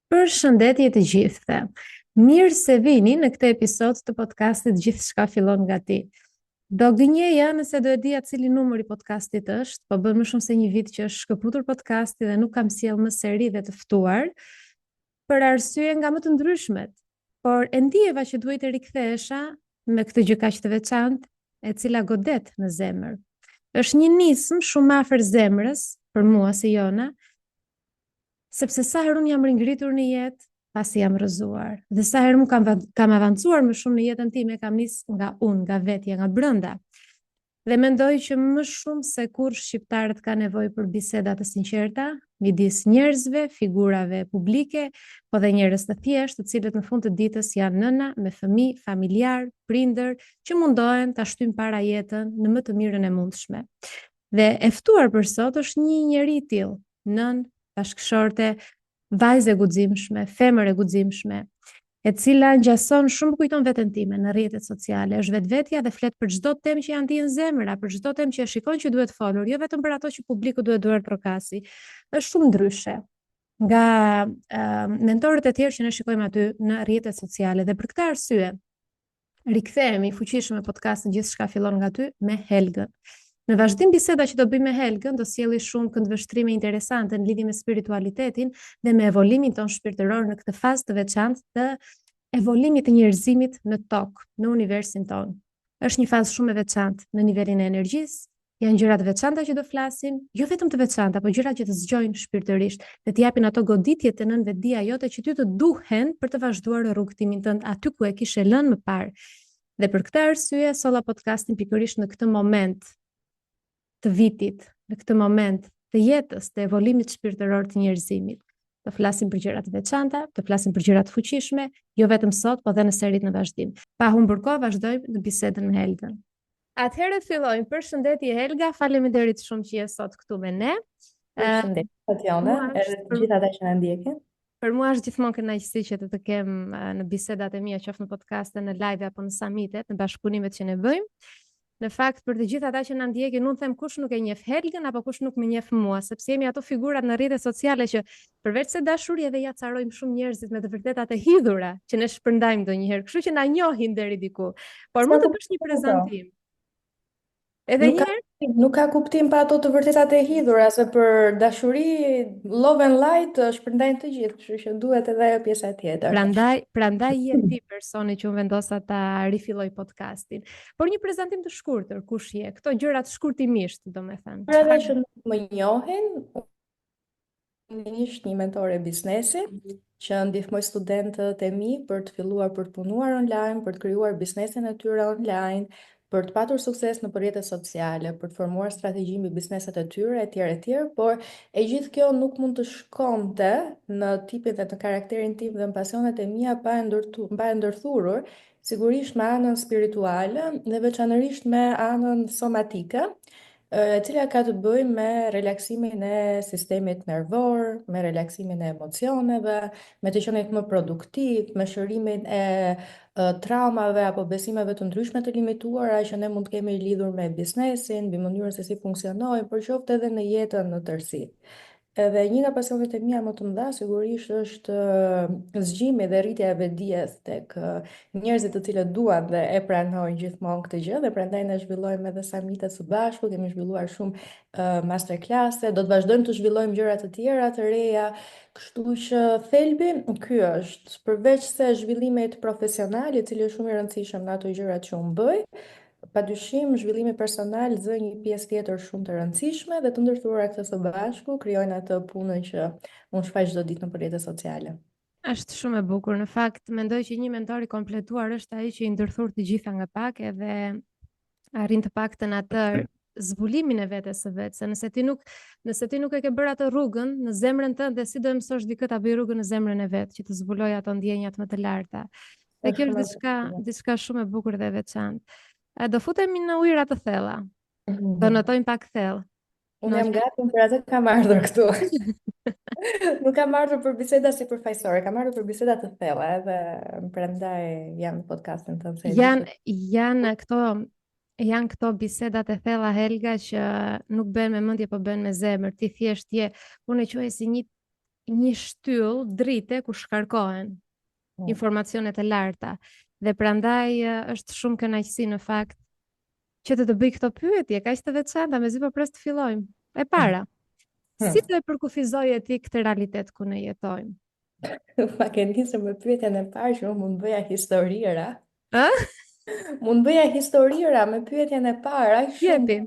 Përshëndetje të gjithëve. Mirë se vini në këtë episod të podcastit Gjithçka fillon nga ti. Do gënjeja nëse do e dija cili numër i podcastit është, po bën më shumë se një vit që është shkëputur podcasti dhe nuk kam sjell më seri dhe të ftuar, për arsye nga më të ndryshmet. Por e ndjeva që duhet të rikthehesha me këtë gjë kaq të veçantë, e cila godet në zemër. Është një nismë shumë afër zemrës për mua si Jona, sepse sa herë unë jam ringritur në jetë, pasi jam rrëzuar. Dhe sa herë më kam avancuar më shumë në jetën time, kam nis nga unë, nga vetja, nga brenda. Dhe mendoj që më shumë se kur shqiptarët ka nevojë për biseda të sinqerta, midis njerëzve, figurave publike, po dhe njerëz të thjeshtë, të cilët në fund të ditës janë nëna me fëmijë, familjar, prindër, që mundohen ta shtyjnë para jetën në më të mirën e mundshme. Dhe e ftuar për sot është një njeri i tillë, nën, bashkëshorte, vajzë e guximshme, femër e guximshme, e cila ngjason shumë kujton veten time në rrjetet sociale, është vetvetja dhe flet për çdo temë që janë në zemra, për çdo temë që e shikon që duhet folur, jo vetëm për ato që publiku duhet trokasi. Është shumë ndryshe nga mentorët e tjerë që ne shikojmë aty në rrjetet sociale dhe për këtë arsye rikthehemi fuqishëm me podcastin Gjithçka fillon nga ty me Helgën. Në vazhdim biseda që do bëjmë me Helgën, do sjelli shumë këndvështrime interesante në lidhje me spiritualitetin dhe me evolimin ton shpirtëror në këtë fazë të veçantë të evolimit të njerëzimit në tokë, në universin ton. Është një fazë shumë e veçantë në nivelin e energjisë, janë gjëra të veçanta që do flasim, jo vetëm të veçanta, por gjëra që të zgjojnë shpirtërisht, dhe të japin ato goditje të nën vetdia jote që ty të duhen për të vazhduar rrugtimin tënd aty ku e kishe lënë më parë. Dhe për këtë arsye solla podcastin pikërisht në këtë moment të vitit, në këtë moment të jetës, të evolimit shpirtëror të njerëzimit. Të flasim për gjëra të veçanta, të flasim për gjëra të fuqishme, jo vetëm sot, po dhe në serit në vazhdim. Pa humbur kohë, vazhdojmë në bisedën me Helgën. Atëherë fillojmë. Përshëndetje Helga, faleminderit shumë që je sot këtu me ne. Përshëndetje Tatjana, edhe të gjithë ata që na ndjekin. Për mua është gjithmonë kënaqësi që të kem në bisedat e mia, qoftë në podcaste, në live apo në summitet, në bashkëpunimet që ne bëjmë. Në fakt, për të gjithë ata që na ndjekin, unë them kush nuk e njeh Helgën apo kush nuk më njeh mua, sepse jemi ato figurat në rrjetet sociale që përveç se dashuri edhe ja carojmë shumë njerëzit me të vërtetat e hidhura që ne shpërndajmë ndonjëherë, kështu që na njohin deri diku. Por mund të bësh një prezantim. Edhe Nuk ka kuptim pa ato të vërtetat e hidhura, se për dashuri, love and light shpërndajnë të gjithë, kështu që duhet edhe ajo pjesa tjetër. Prandaj je ti personi që unë vendosa ta rifilloj podcastin. Por një prezantim të shkurtër, kush je? Këto gjërat shkurtimisht, domethënë. Për ata që nuk më njohin, unë isht një mentore biznesi që ndihmoj studentët e mi për të filluar për të punuar online, për të krijuar biznesin e tyre online, për të patur sukses në rrjetet sociale, për të formuar strategji mbi bizneset e tyre, etj, por e gjithë kjo nuk mund të shkonte në tipin dhe në karakterin tim dhe në pasionet e mia pa e ndërthurur, sigurisht me anën spirituale dhe veçanërisht me anën somatike, e cila ka të bëjë me relaksimin e sistemit nervor, me relaksimin e emocioneve, me të qenit më produktiv, me shërimin e traumave apo besimeve të ndryshme të limituara që ne mund të kemi lidhur me biznesin, mbi mënyrën se si funksionojnë, por qoftë edhe në jetën në tërësi. Edhe një nga pasionet e mia më të mëdha sigurisht është zgjimi dhe rritja e vetdijes tek njerëzit të cilët duan dhe e pranojnë gjithmonë këtë gjë, dhe prandaj ne zhvillojmë edhe summitet së bashku, kemi zhvilluar shumë masterclasse, do të vazhdojmë të zhvillojmë gjëra të tjera të reja, kështu që thelbi ky është, përveç se zhvillimit profesional, i cili është shumë i rëndësishëm në ato gjërat që unë bëj, padyshim zhvillimi personal zë një pjesë tjetër shumë të rëndësishme dhe të ndërthuara këtë së bashku krijojnë atë punën që unë shfaq çdo ditë në rrjetet sociale. Është shumë e bukur. Në fakt, mendoj që një mentor i kompletuar është ai që i ndërthur të gjitha nga pak edhe arrin të paktën atë zbulimin e vetes së vet, se nëse ti nuk e ke bërë atë rrugën në zemrën tënde, si do mësosh dikë ta bëj rrugën në zemrën e vet, që të zbuloj ato ndjenjat më të larta. Dhe kjo është diçka shumë e bukur dhe e veçantë. Do futemi në ujëra të thella. Do notojmë pak thellë. Unë jam gati, për atë kam ardhur këtu. Nuk kam ardhur për biseda si përfaqësore, kam ardhur për biseda të thella, edhe prandaj jam në podcastin tënd. Janë këto bisedat e thella, Helga, që nuk bën me mendje, po bën me zemër. Ti thjesht je, unë e quaj si një një shtyllë drite ku shkarkohen Mm. informacionet e larta. Dhe prandaj është shumë kënaqësi në fakt që të bëj këto pyetje, kaq të veçanta, mezi po pres të fillojmë. E para, si do e përkufizoje ti këtë realitet ku ne jetojmë? Ma ke nisur me pyetjen e parë që unë mund bëja historira. Ë? Mund bëja historira me pyetjen e parë, aq shumë. Jepi.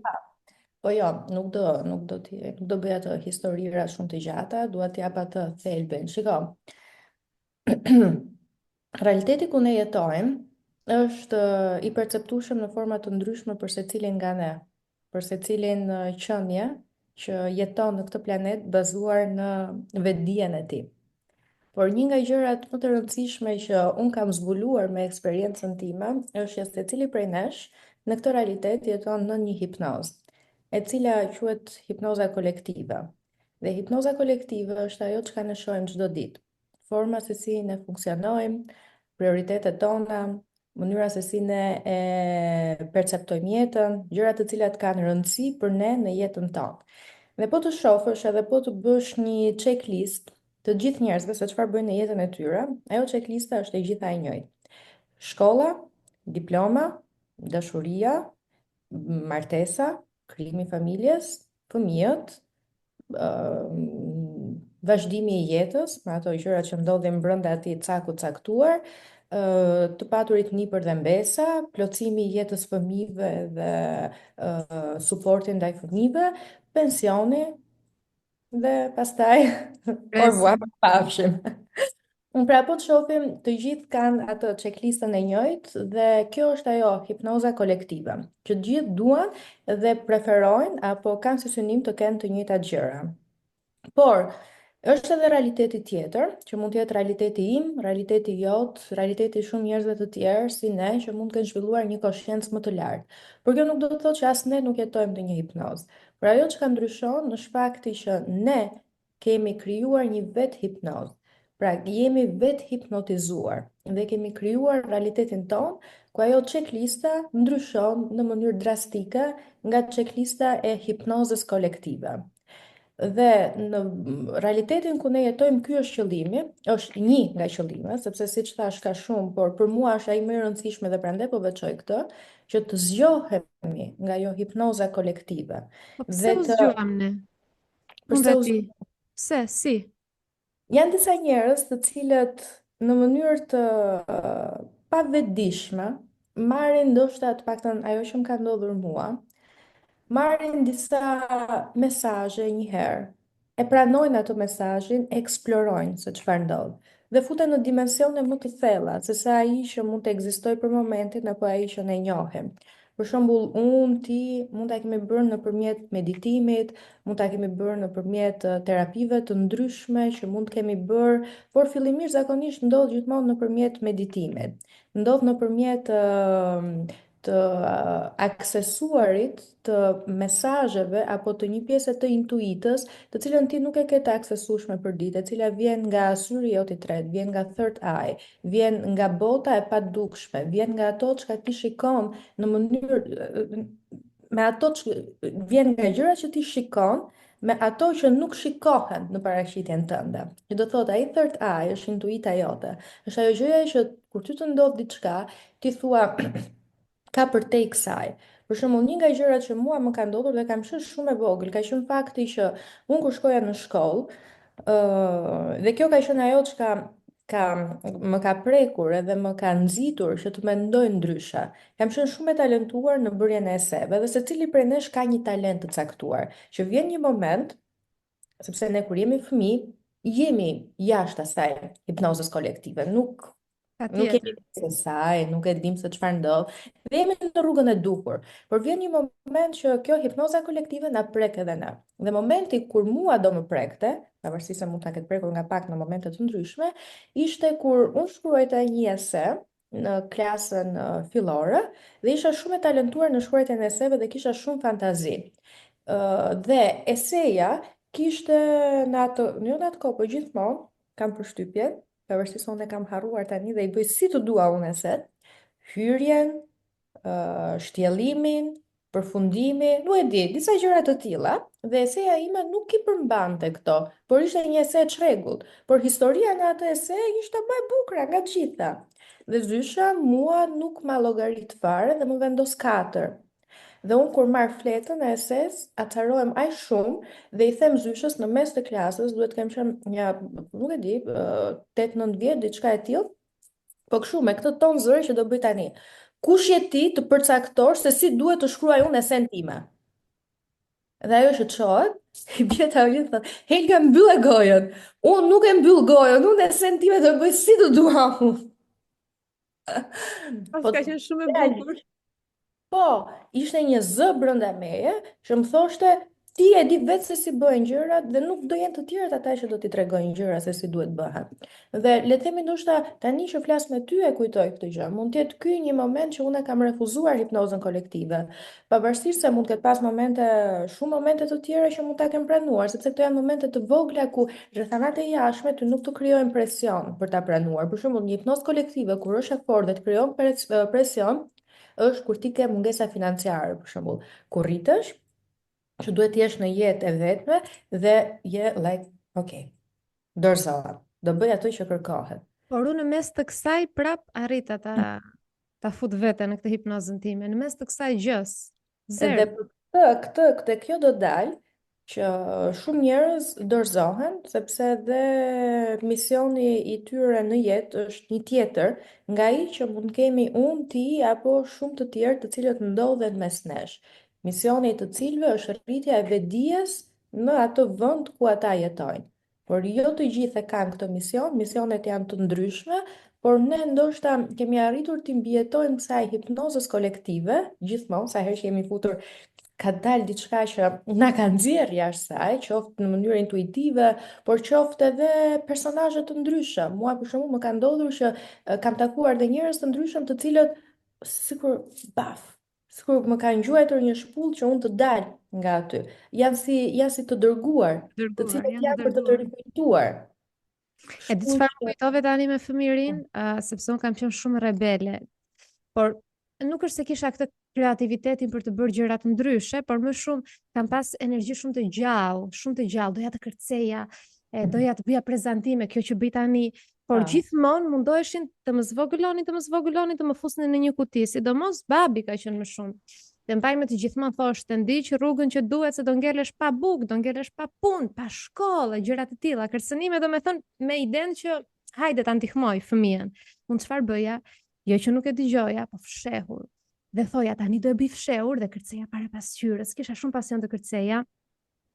Po jo, nuk do bëja të historira shumë të gjata, dua të jap atë thelbin. Shiko, realiteti ku ne jetojmë është i perceptueshëm në forma të ndryshme për secilin nga ne, për secilin qenie që jeton në këtë planet bazuar në vetdijen e tij. Por një nga gjërat më të rëndësishme që unë kam zbuluar me eksperiencën time është që secili prej nesh në këtë realitet jeton në një hipnozë, e cila quhet hipnoza kolektive. Dhe hipnoza kolektive është ajo çka ne shohim çdo ditë. Forma se si ne funksionojmë, prioritetet tona, mënyra se si ne e perceptojmë jetën, gjërat të cilat kanë rëndësi për ne në jetën tonë. Dhe po të shofësh edhe po të bësh një checklist të gjithë njerëzve se çfarë bëjnë në jetën e tyre, ajo checklista është e gjitha e njëjtë. Shkolla, diploma, dashuria, martesa, krijimi i familjes, fëmijët, vazhdimi i jetës, me ato gjërat që ndodhin brenda atij caku caktuar, të paturit nipër dhe mbesa, plotësimi i jetës fëmijëve dhe suporti ndaj fëmijëve, pensioni dhe pastaj au revoir, pafshim. Unë pra po të shohim të gjithë kanë atë checklistën e njëjtë dhe kjo është ajo hipnoza kolektive, që të gjithë duan dhe preferojnë apo kanë si synim të kenë të njëjtat gjëra. Por, është edhe realiteti tjetër, që mund të jetë realiteti im, realiteti jot, realiteti shumë njerëzve të tjerë si ne, që mund të kenë zhvilluar një koshiencë më të lartë. Por kjo nuk do të thotë që as ne nuk jetojmë në një hipnozë. Por ajo që ka ndryshon është fakti që ne kemi krijuar një vetë hipnozë. Pra, jemi vetë hipnotizuar dhe kemi krijuar realitetin tonë, ku ajo checklista ndryshon në mënyrë drastike nga checklista e hipnozës kolektive. Dhe në realitetin ku ne jetojmë, ky është qëllimi, është një nga qëllimet, sepse siç thash ka shumë, por për mua është ai më i rëndësishme dhe prandaj po veçoj këtë, që të zgjohemi nga ajo hipnoza kolektive. Po pse Dhe u të zgjuam ne? Unë përse dhe u ti. Pse? Si? janë disa njerëz të cilët në mënyrë të pavetdijshme marrin ndoshta të paktën ajo që më ka ndodhur mua, marrin disa mesazhe një herë, e pranojnë ato mesazhin, e eksplorojnë se çfarë ndodh. Dhe futen në dimensione më të thella, se sa ai që mund të ekzistojë për momentin apo ai që ne njohim. Për shembull, unë, ti, mund ta kemi bërë nëpërmjet meditimit, mund ta kemi bërë nëpërmjet terapive të ndryshme që mund të kemi bërë, por fillimisht zakonisht ndodh gjithmonë nëpërmjet meditimit. Ndodh nëpërmjet të aksesuarit të mesazheve apo të një pjese të intuitës, të cilën ti nuk e ke të aksesueshme për ditë, e cila vjen nga syri jot i tretë, vjen nga third eye, vjen nga bota e padukshme, vjen nga ato çka ti shikon në mënyrë me ato që vjen nga gjërat që ti shikon, me ato që nuk shikohen në paraqitjen tënde. Që do thotë ai third eye është intuita jote. Është ajo gjëja që kur ty të ndodh diçka, ti thua ka për te i kësaj. Për shembull, një nga gjërat që mua më ka ndodhur dhe kam qenë shumë e vogël, ka qenë fakti që unë kur shkoja në shkollë, dhe kjo ka qenë ajo që ka më ka prekur edhe më ka nxitur që të mendoj ndryshe. Kam qenë shumë e talentuar në bërjen e eseve dhe secili prej nesh ka një talent të caktuar, që vjen një moment, sepse ne kur jemi fëmijë, jemi jashtë asaj hipnozës kolektive. Nuk jemi Patjetër. pjesë e saj, nuk e dim se çfarë ndodh. Dhe jemi në rrugën e duhur. Por vjen një moment që kjo hipnoza kolektive na prek edhe na. Dhe momenti kur mua do më prekte, pavarësisht se mund ta ketë prekur nga pak në momente të ndryshme, ishte kur unë shkruajta një ese në klasën fillore dhe isha shumë e talentuar në shkruajtjen e eseve dhe kisha shumë fantazi. Dhe eseja kishte jo në atë kohë, po gjithmonë kam përshtypjen, pavarësisht se unë e kam harruar tani dhe i bëj si të dua unë eset, hyrjen, shtjellimin, përfundimi, nuk e di, disa gjëra të tilla, dhe eseja ime nuk i përmbante këto, por ishte një ese çrregullt, por historia nga atë ese ishte më e bukur nga të gjitha. Dhe zysha mua nuk ma llogarit fare dhe më vendos 4. Dhe unë kur marr fletën e eses, atëharohem aq shumë dhe i them zyshës në mes të klasës, duhet të kem qenë një, nuk e di, 8-9 vjet, diçka e tillë, po kështu me këtë ton zëri që do bëj tani. Kush je ti të përcaktosh se si duhet të shkruaj unë esen time? Dhe ajo që çohet, i bjet ajo gjithë thot, Helga mbyll e gojën. Unë nuk e mbyll gojën, unë esen time do bëj si të dua unë. Pas Po ka të qenë shumë e bukur. po, ishte një zë brenda meje që më thoshte ti e di vetë se si bëjnë gjërat dhe nuk do jenë të tjerët ata që do t'i tregojnë gjërat se si duhet bëhen. Dhe le të themi ndoshta tani që flas me ty e kujtoj këtë gjë. Mund të jetë ky një moment që unë e kam refuzuar hipnozën kolektive. Pavarësisht se mund të ketë pas momente, shumë momente të tjera që mund ta kem pranuar, sepse këto janë momente të vogla ku rrethanat e jashtme ty nuk të krijojnë presion për ta pranuar. Për shembull, një hipnozë kolektive kur është e fortë dhe të krijon presion, është kur ti ke mungesa financiare, për shembull, kur rritesh, që duhet të jesh në jetë e vetme dhe je like, ok, dorëzohem, do bëj ato që kërkohet. Por unë në mes të kësaj prap arrita ta fut veten në këtë hipnozën time, në mes të kësaj gjës. Edhe Zero. për këtë kjo do dalë që shumë njerëz dorëzohen sepse dhe misioni i tyre në jetë është një tjetër nga ai që mund kemi unë, ti apo shumë të tjerë të cilët ndodhen mes nesh. Misioni i të cilëve është rritja e vetdijes në atë vend ku ata jetojnë. Por jo të gjithë e kanë këtë mision, misionet janë të ndryshme, por ne ndoshta kemi arritur të mbijetojmë kësaj hipnozës kolektive, gjithmonë sa herë që jemi futur ka dalë diçka që na ka nxjerrë jashtë saj, qoftë në mënyrë intuitive, por qoftë edhe personazhe të ndryshëm. Mua për shembull më ka ndodhur që kam takuar dhe njerëz të ndryshëm të cilët sikur baf, sikur më ka ngjuar një shpull që unë të dal nga aty. Janë si të dërguar, të Dërguar, cilët janë të janë për të të dërguar. rikujtuar. E di Kështu çfarë më që kujtove tani me fëmirin, sepse unë kam qenë shumë rebele, por nuk është se kisha këtë kreativitetin për të bërë gjëra të ndryshe, por më shumë kam pas energji shumë të gjallë, doja të kërceja, doja të bëja prezantime, kjo që bëj tani, por ah, gjithmonë mundoheshin të më zvogëlonin, të më fusnin në një kuti, sidomos babi ka qenë më shumë. Dhe mbaj me të gjithmonë thoshte, ndiq rrugën që duhet se do ngelesh pa bukë, do ngelesh pa punë, pa shkollë, gjëra të tilla. Kërcënime do me thënë me idenë që hajde ta ndihmoj fëmijën. Unë çfarë bëja? Jo që nuk e dëgjoja, po fshehur. Dhe thoja tani do e bëj fshehur dhe kërceja para pasqyrës. Kisha shumë pasion të kërceja,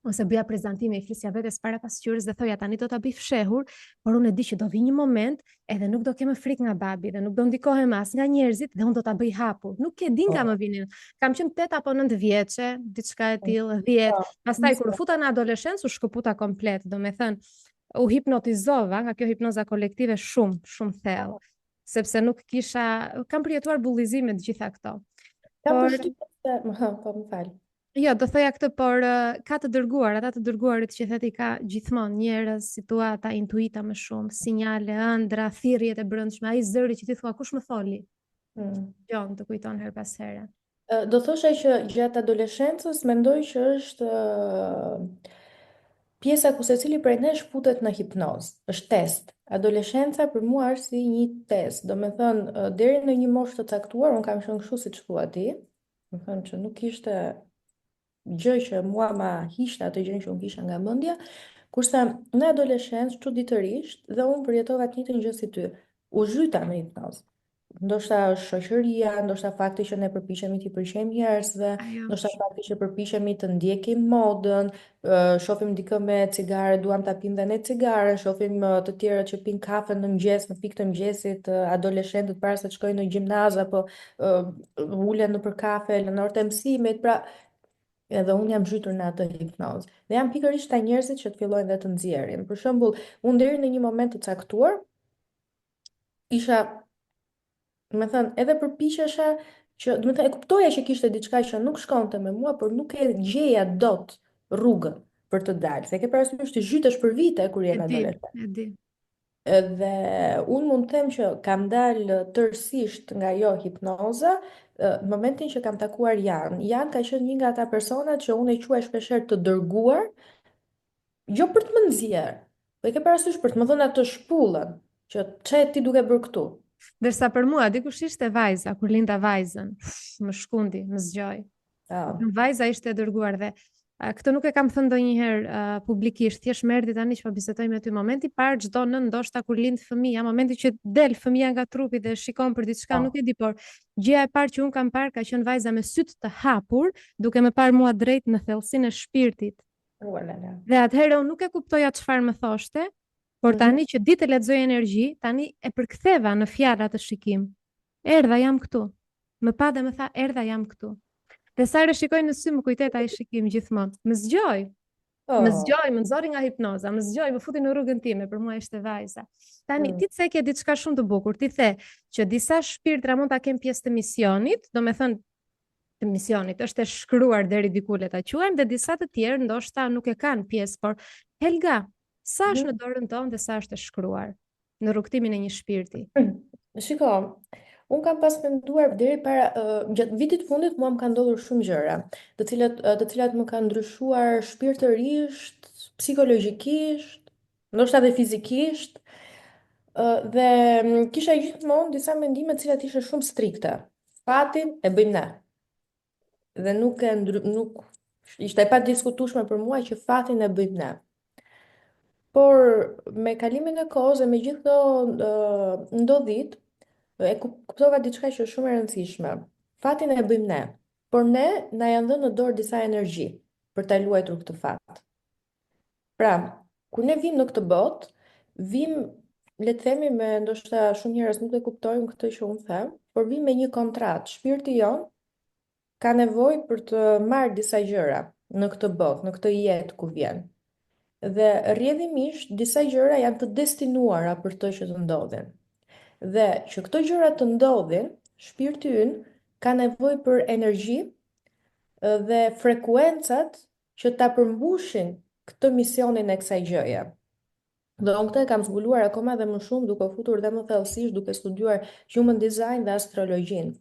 ose bëja prezantime, i flisja vetes para pasqyrës dhe thoja tani do ta bëj fshehur, por unë e di që do vi një moment edhe nuk do kemë frikë nga babi dhe nuk do ndikohem as nga njerëzit dhe unë do ta bëj hapur. Nuk e di nga po. më vinin. Kam qenë 8 apo 9 vjeçe, diçka e tillë, 10. Pastaj kur u futa në adoleshencë u shkëputa komplet, domethënë u hipnotizova nga kjo hipnoza kolektive shumë, shumë thellë, sepse nuk kisha, kam përjetuar bullizime të gjitha këto. Kam Por përshtypjen se, po më fal. jo, do thoja këtë, por ka të dërguar, ata të dërguarit që theti ka gjithmonë njerëz, situata, intuita më shumë, sinjale, ëndra, thirrjet e brendshme, ai zëri që ti thua kush më foli. Hmm. Gjon të kujton her pas here. Do thosha që gjatë adoleshencës mendoj që është pjesa ku secili prej nesh futet në hipnozë. Është test. Adoleshenca për mua është si një test. Do me thënë, deri në një moshë të caktuar, unë kam qenë kështu siç thua ti. Do thënë që nuk ishte gjë që mua ma hiqte atë gjë që unë kisha nga mendja, kurse në adoleshencë çuditërisht dhe unë përjetova të njëjtën gjë si ty. U zhyta në hipnozë. Ndoshta është shoqëria, ndoshta fakti që ne përpiqemi t'i pëlqejmë njerëzve, Ajo ndoshta është fakti që përpiqemi të ndjekim modën, shohim dikë me cigare, duam ta pimë dhe ne cigare, shohim të tjerët që pinë kafe në mëngjes, në pikë të mëngjesit, adoleshentët para se të shkojnë në gjimnaz apo ulen nëpër kafe në orët e mësimit, pra edhe unë jam zhytur në atë hipnozë. Dhe janë pikërisht ta njerëzit që të fillojnë dhe të nxjerrin. Për shembull, unë deri në një moment të caktuar isha, do të thënë, edhe përpiqesha që, do të thënë, e kuptoja që kishte diçka që nuk shkonte me mua, por nuk e gjeja dot rrugën për të dalë. Se ke parasysh të zhytesh për vite kur je e në di, adoleshencë. e di. Dhe unë mund të them që kam dalë tërësisht nga jo hipnoza në momentin që kam takuar Jan. Jan ka qenë një nga ata personat që unë e quaj shpeshherë të dërguar, jo për të më nxjerr, po e ke parasysh për të më dhënë atë shpullën që çe ti duke bërë këtu. Ndërsa për mua, dikush ishte vajza, kur linda vajzën, më shkundi, më zgjoj. Ah, Vajza ishte e dërguar dhe këtë nuk e kam thënë ndonjëherë publikisht, thjesht më erdhi tani që po bisedoj me ty. Momenti i parë çdo nën ndoshta kur lind fëmia, momenti që del fëmia nga trupi dhe shikon për diçka, ah, nuk e di, por gjëja e parë që un kam parë ka qenë vajza me syt të hapur, duke më parë mua drejt në thellësinë e shpirtit. uala. Dhe atëherë unë nuk e kuptoja çfarë më thoshte, por Mhm. tani që ditë lexoj energji, tani e përktheva në fjala të shikim. Erdha jam këtu. Më pa dhe më tha erdha jam këtu. Dhe sa herë shikoj në sy më kujtet ai shikim gjithmonë. Më Oh. zgjoj, më nxori nga hipnoza, më zgjoj, më futi në rrugën time, për mua ishte vajza. Tani Mm. ti the ke diçka shumë të bukur. Ti the që disa shpirtra mund ta kenë pjesë të misionit, domethënë të misionit është e shkruar deri diku le ta quajmë, dhe disa të tjerë ndoshta nuk e kanë pjesë, por Helga, sa është Mhm. në dorën tonë dhe sa është e shkruar në rrugtimin e një shpirti? Shiko, unë kam pas menduar deri para gjatë vitit fundit mua më kanë ndodhur shumë gjëra, të cilat më kanë ndryshuar shpirtërisht, psikologjikisht, ndoshta edhe fizikisht, dhe kisha gjithmonë disa mendime të cilat ishin shumë strikte. Fatin e bëjmë ne. Dhe nuk ishte e padiskutueshme për mua që fatin e bëjmë ne. Por me kalimin e kohës dhe me gjithë këto ndodhit, e kuptova diçka që është shumë e rëndësishme. Fatin e bëjmë ne, por ne na janë dhënë në dorë disa energji për ta luajtur këtë fat. Pra, kur ne vim në këtë botë, vim, le të themi, me ndoshta shumë njerëz nuk e kuptojnë këtë që unë them, por vim me një kontratë. Shpirti jon ka nevojë për të marrë disa gjëra në këtë botë, në këtë jetë ku vjen. Dhe rrjedhimisht disa gjëra janë të destinuara për të që të ndodhin. Dhe që këto gjëra të ndodhin, shpirti ynë ka nevojë për energji dhe frekuencat që ta përmbushin këtë misionin e kësaj gjëje. Dhe unë këtë e kam zbuluar akoma dhe më shumë duke futur dhe më thellësisht duke studiuar human design dhe astrologjin.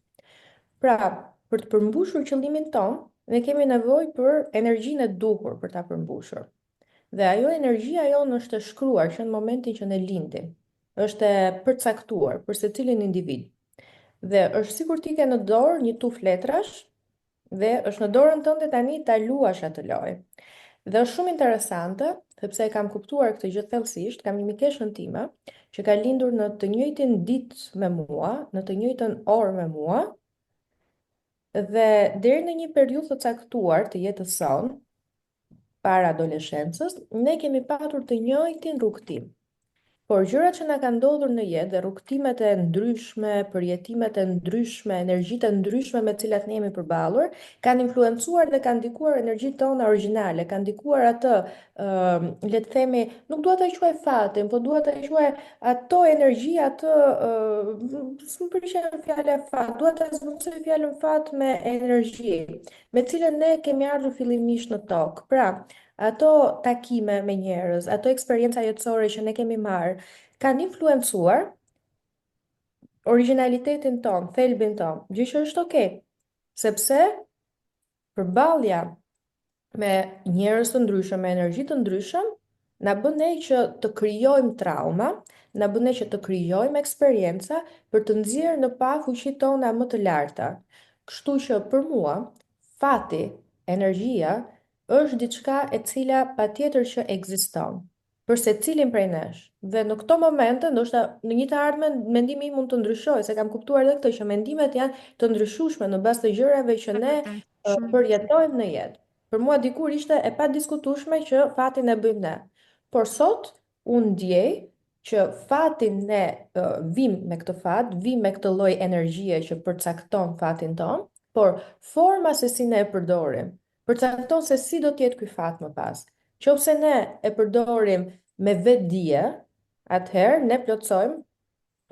Pra, për të përmbushur qëllimin ton, ne kemi nevojë për energjinë e duhur për ta përmbushur. Dhe ajo energjia jonë është e shkruar që në momentin që ne lindim, është e përcaktuar për secilin individ. Dhe është sikur ti ke në dorë një tuf letrash dhe është në dorën tënde tani ta luash atë lojë. Dhe është shumë interesante, sepse e kam kuptuar këtë gjë thellësisht, kam një mikeshën time që ka lindur në të njëjtin ditë me mua, në të njëjtën orë me mua, dhe deri në një periudhë të caktuar të jetës sonë, para adoleshencës, ne kemi patur të njëjtin rrugtim. Por gjërat që na kanë ndodhur në jetë dhe rrugtimet e ndryshme, përjetimet e ndryshme, energjitë e ndryshme me të cilat ne jemi përballur, kanë influencuar dhe kanë ndikuar energjitë tona origjinale, kanë ndikuar atë, le të themi, nuk dua ta quaj fatin, po dua ta quaj ato energji, atë, s'më pëlqen fjala fat, dua ta zbulsoj fjalën fat me energji, me të cilën ne kemi ardhur fillimisht në tokë. Pra, ato takime me njerëz, ato eksperienca jetësore që ne kemi marrë, kanë influencuar originalitetin ton, thelbin ton, gjë që është okay, sepse përballja me njerëz të ndryshëm, me energji të ndryshëm, na bën ne që të krijojmë trauma, na bën ne që të krijojmë eksperjenca për të nxjerrë në pa fuqitë tona më të larta. Kështu që për mua, fati, energjia, është diçka e cila patjetër që ekziston për secilin prej nesh. Dhe në këto momente, ndoshta në një të ardhmen, mendimi im mund të ndryshojë, se kam kuptuar edhe këtë që mendimet janë të ndryshueshme në bazë të gjërave që E ne vërtet, shumë. përjetojmë në jetë. Për mua dikur ishte e padiskutueshme që fatin e bëjmë ne. Por sot unë ndjej që fatin ne vim me këtë fat, vim me këtë lloj energjie që përcakton fatin ton, por forma se si ne e përdorim, përcakton se si do të jetë ky fat më pas. Qofse ne e përdorim me vetdije, atëherë ne plotësojmë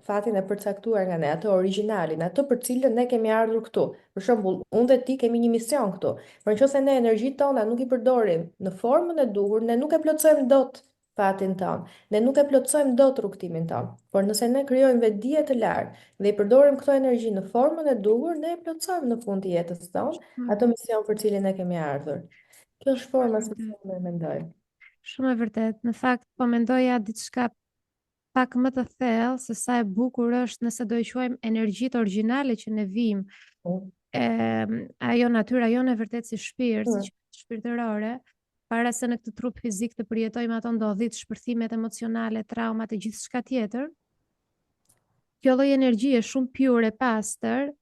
fatin e përcaktuar nga ne, atë origjinalin, atë për cilën ne kemi ardhur këtu. Për shembull, unë dhe ti kemi një mision këtu. Por nëse ne energjitë tona nuk i përdorim në formën e duhur, ne nuk e plotësojmë dot fatin tonë. Ne nuk e plotësojmë dot rrugtimin tonë, por nëse ne krijojmë vetdije të lartë dhe i përdorim këto energji në formën e duhur, ne e plotësojmë në fund të jetës tonë atë mision për cilin e kemi ardhur. Kjo është forma se si unë e mendoj. Shumë e vërtet. Në fakt, po mendoja diçka pak më të thellë se sa e bukur është nëse do i quajmë energjitë origjinale që ne vim, Mm. ajo natyra jonë e vërtet si shpirt, si Mm. qëllë shpirtërore, para se në këtë trup fizik të përjetojmë ato ndodhit, shpërthimet emocionale, traumat e gjithë shka tjetër, kjo lloj energjie shumë pure, pastër,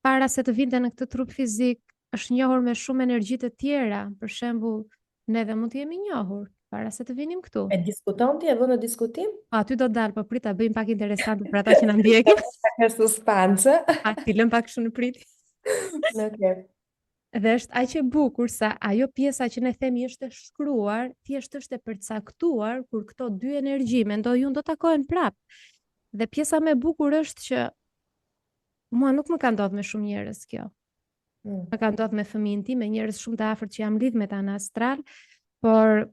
para se të vinte në këtë trup fizik, është njohur me shumë energji të tjera, për shembull, ne dhe mund të jemi njohur para se të vinim këtu. E diskuton ti, e vë në diskutim? Po aty do të dalë, po prit ta bëjmë pak interesante për ata që na ndjekin. Ka suspensë. A ti lëm pak kështu në prit. Okej. Dhe është aq e bukur sa ajo pjesa që ne themi është e shkruar, thjesht është e përcaktuar kur këto dy energji mendoj unë do takohen prap. Dhe pjesa më e bukur është që mua nuk më ka ndodhur me shumë njerëz kjo. Mm. Më ka ndodhur me fëmijën tim, me njerëz shumë të afërt që jam lidh me ta në astral, por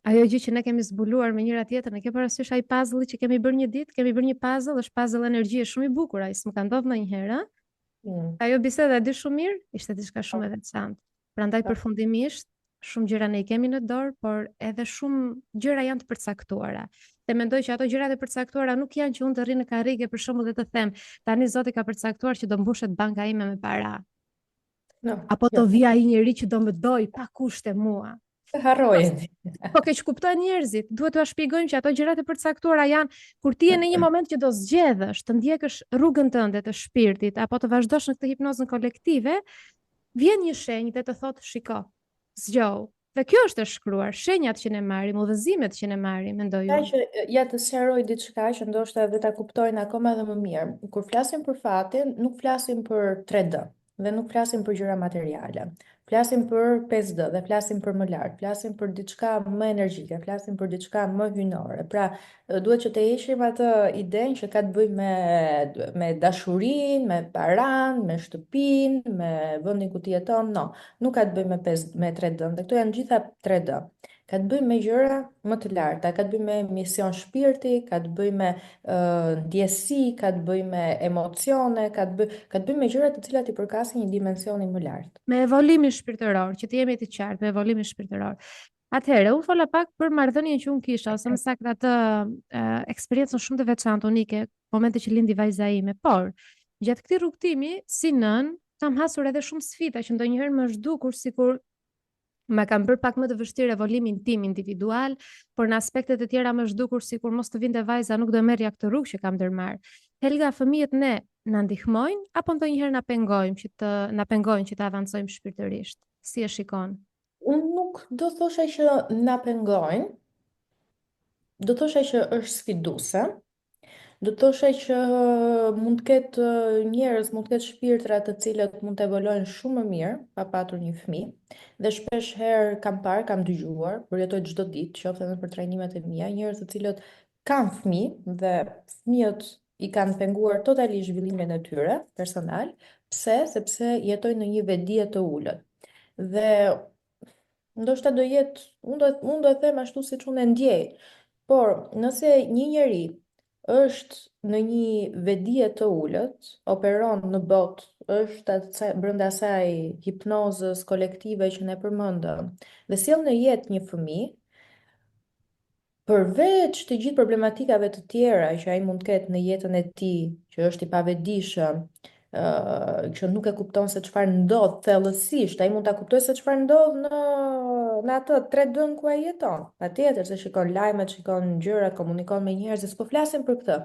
ajo gjë që ne kemi zbuluar me njëra tjetrën, e ke parasysh ai puzzle që kemi bërë një ditë, kemi bërë një puzzle, është puzzle energjie shumë i bukur, ai s'më ka ndodhur ndonjëherë, ëh. Mm. Ajo biseda e di shumë mirë, ishte diçka shumë e veçantë. Prandaj përfundimisht, shumë gjëra ne i kemi në dorë, por edhe shumë gjëra janë të përcaktuara. Dhe mendoj që ato gjërat e përcaktuara nuk janë që unë të rri në karrige për shembull dhe të them, tani Zoti ka përcaktuar që do mbushet banka ime me para, No, apo jo. do vi ai njeri që do më doj pa kushte mua. Harrojen. Po keq kuptojnë njerëzit, duhet t'ua shpjegojmë që ato gjërat e përcaktuara janë kur ti je në një moment që do zgjedhësh, të ndjekësh rrugën tënde të shpirtit apo të vazhdosh në këtë hipnozën kolektive, vjen një shenjë dhe të thotë, shiko, zgjohu. Dhe kjo është e shkruar, shenjat që ne marrim, udhëzimet që ne marrim, mendoj Ka unë. që ja të sqaroj diçka që ndoshta edhe ta kuptojnë akoma edhe më mirë. Kur flasim për fatin, nuk flasim për 3D dhe nuk flasim për gjëra materiale. Flasim për 5D dhe flasim për më lart, flasim për diçka më energjike, flasim për diçka më hyjnore. Pra, duhet që të heqim atë idenë që ka të bëjë me dashurinë, me paran, me shtëpinë, me vendin ku ti jeton. No, nuk ka të bëjë me 5 me 3D. Dhe këto janë gjitha 3D. Ka të bëjë me gjëra më të larta, ka të bëjë me mision shpirti, ka të bëjë me ndjesi, ka të bëjë me emocione, ka të bëjë me gjëra të cilat i përkasin një dimensioni më lartë. Me evolimin shpirtëror, që të jemi të qartë, me evolimin shpirtëror. Atëherë, unë fola pak për marrëdhënien që unë kisha, ose më saktë atë eksperiencën shumë të veçantë unike, momente që lindi vajza ime, por gjatë këtij rrugtimi, si nën, kam hasur edhe shumë sfida që ndonjëherë më është dukur sikur më kam bërë pak më të vështirë evolimin tim individual, por në aspektet e tjera më është dukur sikur mos të vinte vajza nuk do merrja këtë rrugë që kam ndërmarr. Helga, fëmijët ne na ndihmojnë apo ndonjëherë na pengojnë që të avancojmë shpirtërisht? Si e shikon? Unë nuk do thosha që na pengojnë, do thosha që është sfiduese. Do të thoshe që mund të ketë njerëz, mund të ketë shpirtra të cilët mund të evolojnë shumë më mirë pa patur një fëmijë. Dhe shpesh herë kam parë, kam dëgjuar, përjetoj çdo ditë, qoftë edhe për trajnimet e mia, njerëz të cilët kanë fëmijë dhe fëmijët i kanë penguar totalisht zhvillimin e tyre personal. Pse? Sepse jetojnë në një vetdije të ulët. Dhe ndoshta do jetë, unë do e them ashtu siç unë e ndjej. Por nëse një njeri është në një vedije të ullët, operon në botë, është brenda asaj hipnozës kolektive që ne përmendëm, dhe sjell në jetë një fëmijë, përveç të gjithë problematikave të tjera që ai mund të ketë në jetën e tij, që është i pavetëdijshëm, që nuk e kupton se çfarë ndodh thellësisht, ai mund ta kuptojë se çfarë ndodh në atë 3D ku ai jeton. Patjetër se shikon lajmet, shikon gjëra, komunikon me njerëz, s'po flasim për këtë.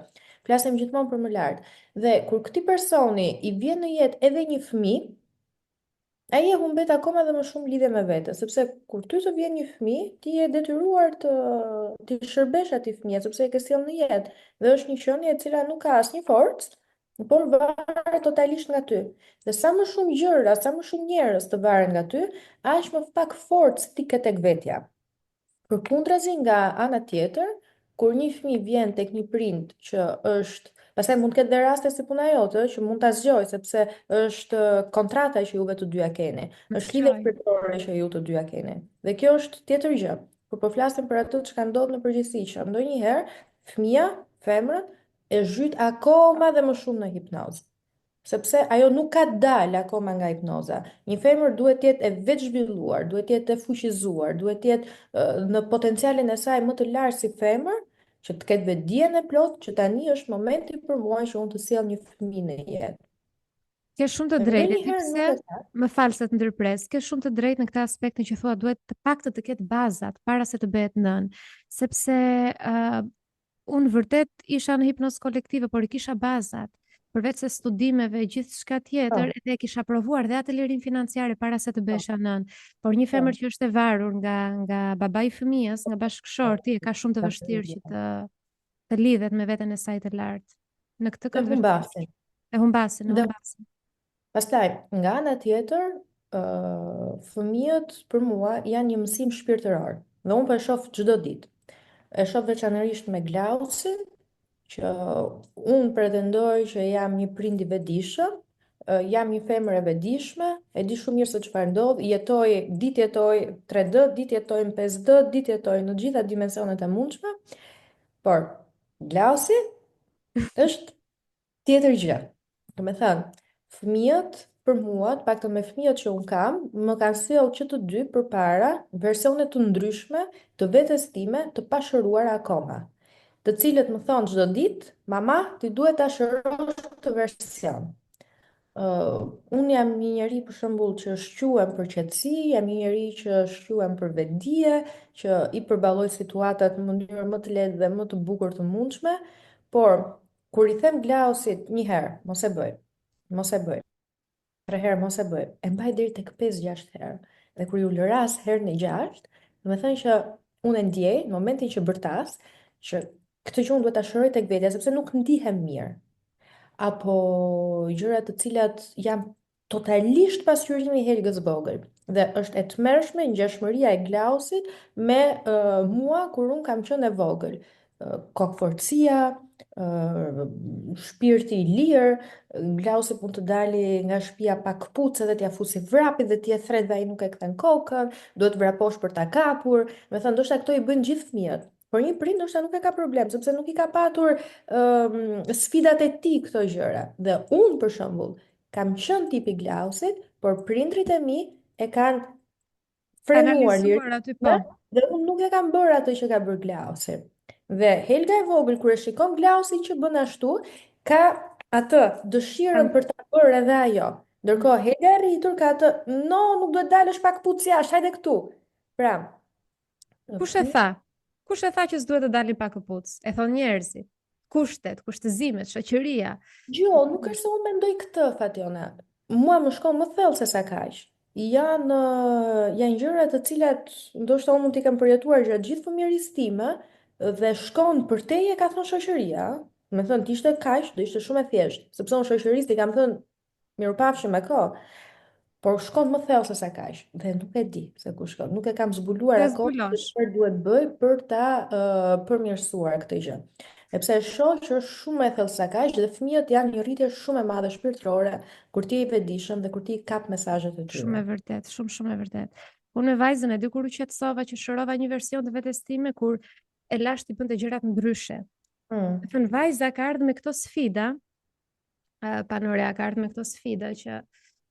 Flasim gjithmonë për më lart. Dhe kur këtij personi i vjen në jetë edhe një fëmijë, ai e humbet akoma dhe më shumë lidhje me vete, sepse kur ty të vjen një fëmijë, ti je detyruar të shërbesh atij fëmijë, sepse e ke sjellë në jetë dhe është një qenie e cila nuk ka asnjë forcë, por varet totalisht nga ty. Dhe sa më shumë gjëra, sa më shumë njerëz të varen nga ty, aq më pak forcë ti ke tek vetja. Përkundrazi nga ana tjetër, kur një fëmijë vjen tek një prind që është, pastaj mund të ketë dhe raste si puna jote, që mund ta zgjojë sepse është kontrata që juve të dyja keni, Më është lidhje shqoj. shpirtërore që ju të dyja keni. Dhe kjo është tjetër gjë. kur po flasim për atë që ka ndodhur në përgjithësi, që ndonjëherë fëmia, femrën e zhyt akoma dhe më shumë në hipnozë. Sepse ajo nuk ka dalë akoma nga hipnoza. Një femër duhet të jetë e vetë zhvilluar, duhet të jetë e fuqizuar, duhet të jetë në potencialin e saj më të lartë si femër, që të ketë vetdijen e plotë, që tani është momenti për mua që unë të sjell një fëmijë në jetë. Ke shumë të E drejtë, ndonjëherë nuk e ka. më falë se të ndërpres, ke shumë të drejtë në këta aspektin që thua duhet të paktën të ketë bazat para se të bëhet nën, sepse unë vërtet isha në hipnozë kolektive, por i kisha bazat. Përveç se studimeve, gjithçka tjetër, Po, edhe kisha provuar dhe atë lirin financiare para se të po, bëhesha nën. Por një po. femër që është e varur nga babai i fëmijës, nga bashkëshorti, e ka shumë të vështirë që të lidhet me veten e saj të lartë. Në këtë E kënd vërtet humbasin. e humbasin, e Dhe humbasin. pastaj, nga ana tjetër, fëmijët për mua janë një mësim shpirtëror. Dhe unë po e shoh çdo ditë. E shoh veçanërisht me Glausin, që unë pretendoj që jam një prind i vetëdijshëm, jam një femër e vetëdijshme, e di shumë mirë se çfarë ndodh, ditë jetoj 3D, ditë jetoj në 5D, ditë jetoj në gjitha dimensionet e mundshme, por Glausi është tjetër gjë. Do me thënë, fëmijët për mua, të paktën me fëmijët që unë kam, më kanë sjellë që të dy përpara versione të ndryshme të vetes time të pashëruar akoma, të cilët më thonë çdo ditë, mama, ti duhet ta shërosh këtë version. Unë jam një njeri për shembull që shquhem për qetësi, jam një njeri që shquhem për vetdije, që i përballoj situatat në mënyrë më të lehtë dhe më të bukur të mundshme, por kur i them Glausit një herë, mos e bëj, mos e bëj, 3 herë mos e bëj, e mbaj deri tek 5-6 herë. Dhe kur ju lëras herën e 6, do të thënë që unë e ndjej në momentin që bërtas, që këtë që unë duhet ta shëroj tek vetja sepse nuk ndihem mirë, apo gjëra të cilat janë totalisht pasqyrimi i Helgës vogël. Dhe është e tmerrshme ngjashmëria e Glausit me mua kur un kam qenë e vogël. Kokforcia, shpirti i lirë, Glausi mund të dali nga shtëpia pa këpucë dhe t'ja fusi vrapi dhe t'je thret dhe ai nuk e kthen kokën, duhet vraposh për ta kapur. Me thënë, ndoshta këto i bëjnë gjithë fëmijët. Por një prind ndoshta nuk e ka problem, sepse nuk i ka patur sfidat e tij këto gjëra. Dhe unë për shembull kam qenë tipi Glausit, por prindrit e mi e kanë frenuar Analizuar aty po. lirinë dhe unë nuk e kam bërë atë që ka bërë Glausi. Dhe Helga e vogël kur e shikon Glausin që bën ashtu, ka atë dëshirën për ta bërë edhe ajo. Ndërkohë Helga e rritur ka atë, no, nuk duhet dalësh pak puc jashtë, hajde këtu. Pra, Kush e tha? Kush e tha që s'duhet të dalin pa këpucë? E thon njerëzit. Kushtet, kushtëzimet, shoqëria. jo, nuk është se unë mendoj këtë, Fatjona. Mua më shkon më thellë se sa kaq. Janë gjëra të cilat ndoshta unë mund t'i kam përjetuar gjatë gjithë fëmijërisë time dhe shkon për te e ka thënë shoqëria. Me thënë, t'ishte kaq, do ishte shumë e thjeshtë, sepse unë shoqërisë i kam thënë mirupafshim me kohë, por shkon më thellë se sa kaq dhe nuk e di se ku shkon. Nuk e kam zbuluar Të akoma se zbulosh. çfarë duhet bëj për ta përmirësuar këtë gjë. Sepse e shoh që është shumë e thellë sa kaq dhe fëmijët janë një rritje shumë e madhe shpirtërore kur ti je i vetëdijshëm dhe kur ti kap mesazhet e Shumë tyre. e vërtet, shumë e vërtet. Unë me vajzën e di kur u qetësova që shërova një version të vetes time kur e lash ti bënte gjërat ndryshe. Mm. Do thënë vajza ka ardhur me këto sfida, Panorea ka ardhur me këto sfida që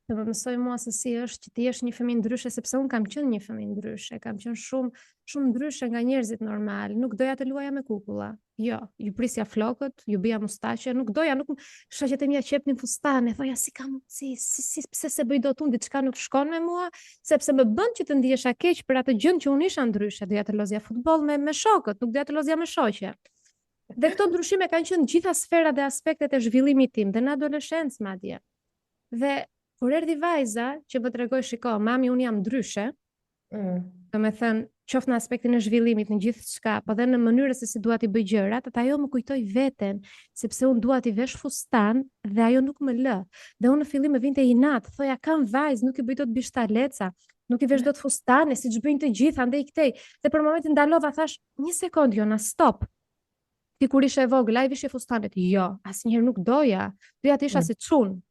të më mësoj mua se si është që ti jesh një fëmijë ndryshe, sepse unë kam qenë një fëmijë ndryshe, kam qenë shumë ndryshe nga njerëzit normal. Nuk doja të luaja me kukulla. Jo, ju prisja flokët, ju bija mustaqe, nuk doja, nuk shoqet e mia qepnin fustane, thoja si kam si pse se bëj dot unë diçka nuk shkon me mua, sepse më bën që të ndihesha keq për atë gjë që unë isha ndryshe, doja të lozja futboll me shokët, nuk doja të lozja me shoqe. Dhe këto ndryshime kanë qenë gjitha sferat dhe aspektet e zhvillimit tim, dhe në adoleshencë madje. Dhe kur erdhi vajza që më tregoi, shiko, mami, unë jam ndryshe, Mm. do me thënë, qoftë në aspektin e zhvillimit, në gjithë shka, po dhe në mënyrën se si dua t'i bëj gjërat, atë ajo më kujtoi veten, sepse unë dua t'i vesh fustan dhe ajo nuk më lë. Dhe unë në fillim më vinte inat, thoja kam vajzë, nuk i bëj dot bishtarleca, nuk i vesh dot fustane, siç bëjnë të gjithë, andaj këtej. Dhe për momentin ndalova, thash, një sekond, Jona, stop. Ti kur ishe e vogël, ai vishje fustanet? Jo, asnjëherë nuk doja. Doja të isha Mm. si çun.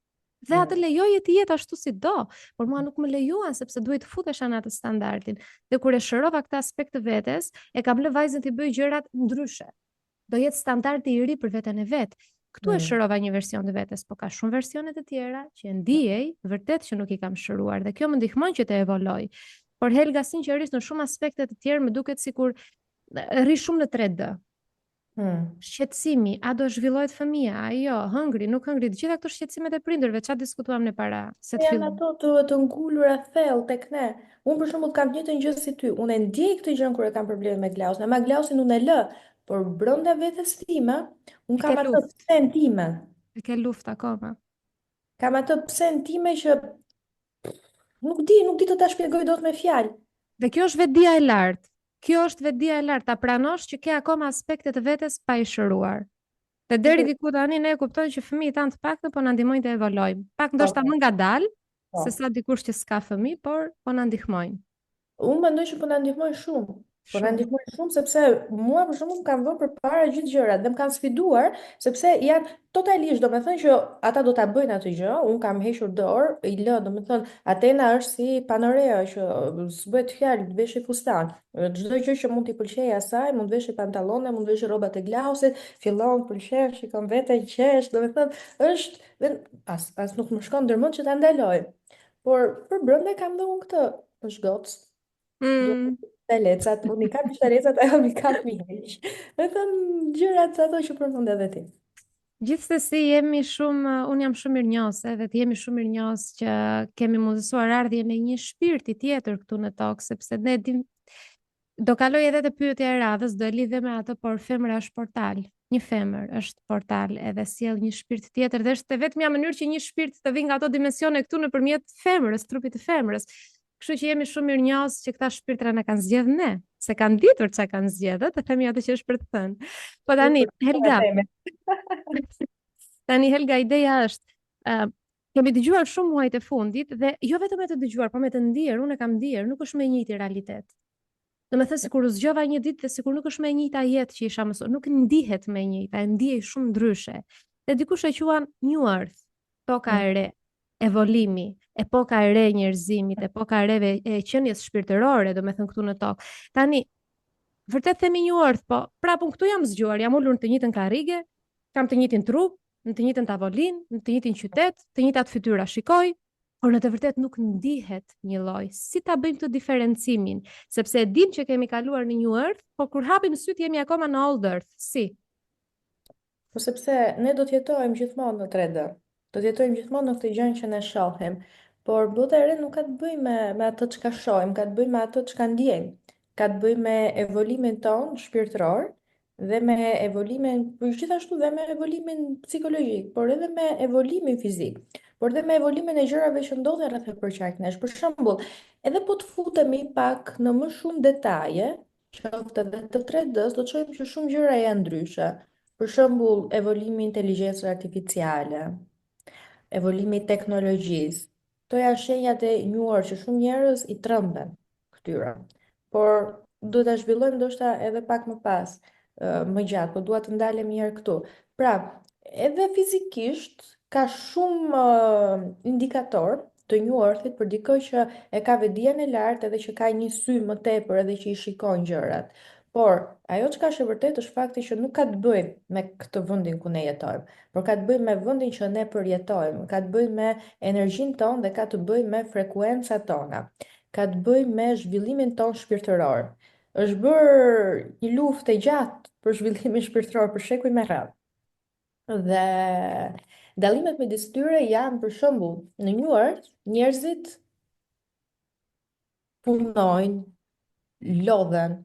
Dhe atë lejoje të jetë ashtu si do, por mua nuk më lejuan sepse duhet të futesh në atë standardin. Dhe kur e shërova këtë aspekt të vetes, e kam lë vajzën të bëj gjërat ndryshe. Do jetë standardi i ri për veten e vet. Këtu e Mm. shërova një version të vetes, po ka shumë versione të tjera që e ndijej vërtet që nuk i kam shëruar dhe kjo më ndihmon që të evoloj. Por Helga, sinqerisht, në shumë aspekte të tjerë më duket sikur rri shumë në 3D. Mm. Shqetësimi, a do zhvillohet fëmia, a jo, hëngri, nuk hëngri, të gjitha këto shqetësimet e prindërve, çfarë diskutuam ne para se të Janë fillojmë. ato të ngulura thellë tek ne. Unë për shembull kam të njëjtën gjë si ty. Unë e ndjej këtë gjë kur e kam probleme me Glausin. Ma Glausin unë e lë, por brenda vetes time, E unë ke kam atë luftë, pse time. e ke luftë akoma. Kam atë pse time që nuk di të ta shpjegoj dot me fjalë. Dhe kjo është vetdia e lartë. Kjo është vetdia e lartë, ta pranosh që ke akoma aspekte të vetes pa i shëruar. Dhe deri diku tani ne e kuptojmë që fëmijët tanë të paktën po na ndihmojnë të evolojmë. Pak Po, ndoshta më ngadalë po. se sa dikush që s'ka fëmijë, por po na ndihmojnë Unë mendoj që po na ndihmojnë shumë. Po na shumë. ndihmojnë shumë sepse mua për shembull më kanë vënë përpara gjithë gjërat dhe më kanë sfiduar sepse janë totalisht, domethënë që ata do ta bëjnë atë gjë, unë kam hequr dorë, i lë, domethënë Atena është si Panorea që s'bëhet fjalë, të veshë fustan. Çdo gjë që mund t'i pëlqejë asaj, mund të veshë pantallona, mund të veshë rrobat e Glausit, fillon pëlqen, shikon veten qesh, domethënë është dhe as nuk më shkon ndërmend që ta ndaloj. Por për brenda kam dhe unë këtë, është gocë. Mm. Duhet të lecat, unë i kam lecat, ajo mi kam mish. E thënë gjërat ato që përmend edhe ti. Gjithsesi jemi shumë, unë jam shumë mirënjohëse dhe të jemi shumë mirënjohës që kemi mundësuar ardhjen e një shpirti tjetër këtu në tokë, sepse ne dim, do kaloj edhe të pyetja e radhës, do e lidhe me atë, por femra është portal. Një femër është portal edhe sjell një shpirt tjetër dhe është e vetmja mënyrë që një shpirt të vinë nga ato dimensione këtu nëpërmjet femrës, trupit të femrës. Kështu që jemi shumë mirënjohës që këta shpirtra na kanë zgjedhë ne, se kanë ditur çka kanë zgjedhë, të themi atë që është për të thënë. Po Ju tani, për të Helga, theme. tani Helga, ideja është, kemi dëgjuar shumë muajt e fundit dhe jo vetëm me të dëgjuar, por me të ndier, unë e kam ndier, nuk është me njëjti realitet. Do me thënë sikur u zgjova një ditë dhe sikur nuk është me njëjta jetë që isha mësuar, nuk ndihet me njëjta, e ndiej shumë ndryshe. Dhe dikush e quan New Earth, toka e re, evolimi, epoka e re e njerëzimit, epoka e re e qenies shpirtërore, do me thënë këtu në tokë. Tani, vërtet themi New Earth, po prapun këtu jam zgjuar, jam ulur në të njëjtën karrige, kam të njëjtin trup, në të njëjtën tavolinë, në të njëjtin qytet, të njëjtat fytyra shikoj, por në të vërtet nuk ndihet një lloj. Si ta bëjmë këtë diferencimin? Sepse e dim që kemi kaluar në New Earth, por kur hapim syt jemi akoma në Old Earth. Si? Po sepse ne do të jetojmë gjithmonë në 3D. Do të jetojmë gjithmonë në këtë gjë që ne shohim. Por bota e re nuk ka të bëjë me atë çka shohim, ka të bëjë me atë çka ndjejmë. Ka të bëjë me evolimin ton shpirtëror dhe me evolimin, por gjithashtu dhe me evolimin psikologjik, por edhe me evolimin fizik, por edhe me evolimin e gjërave që ndodhin rreth e përqark nesh. Për shembull, edhe po të futemi pak në më shumë detaje, qoftë edhe të 3D-s, do të shohim që shumë gjëra janë ndryshe. Për shembull, evolimi i inteligjencës artificiale, evolimi i teknologjisë. Kto janë shenjat e njohur që shumë njerëz i tremben këtyra. Por duhet ta zhvillojmë ndoshta edhe pak më pas, më gjatë, po dua të ndalem një herë këtu. Pra, edhe fizikisht ka shumë indikator të njohurtit për dikë që e ka vetdijen e lartë edhe që ka një sy më tepër edhe që i shikon gjërat. Por ajo çka është e vërtetë është fakti që nuk ka të bëjë me këtë vendin ku ne jetojmë, por ka të bëjë me vendin që ne përjetojmë, ka të bëjë me energjinë tonë dhe ka të bëjë me frekuencat tona, ka të bëjë me zhvillimin tonë shpirtëror. Është bërë një luftë e gjatë për zhvillimin shpirtëror për shekuj me radhë. Dhe dallimet midis tyre janë për shembull në New Earth, njerëzit punojnë, lodhen,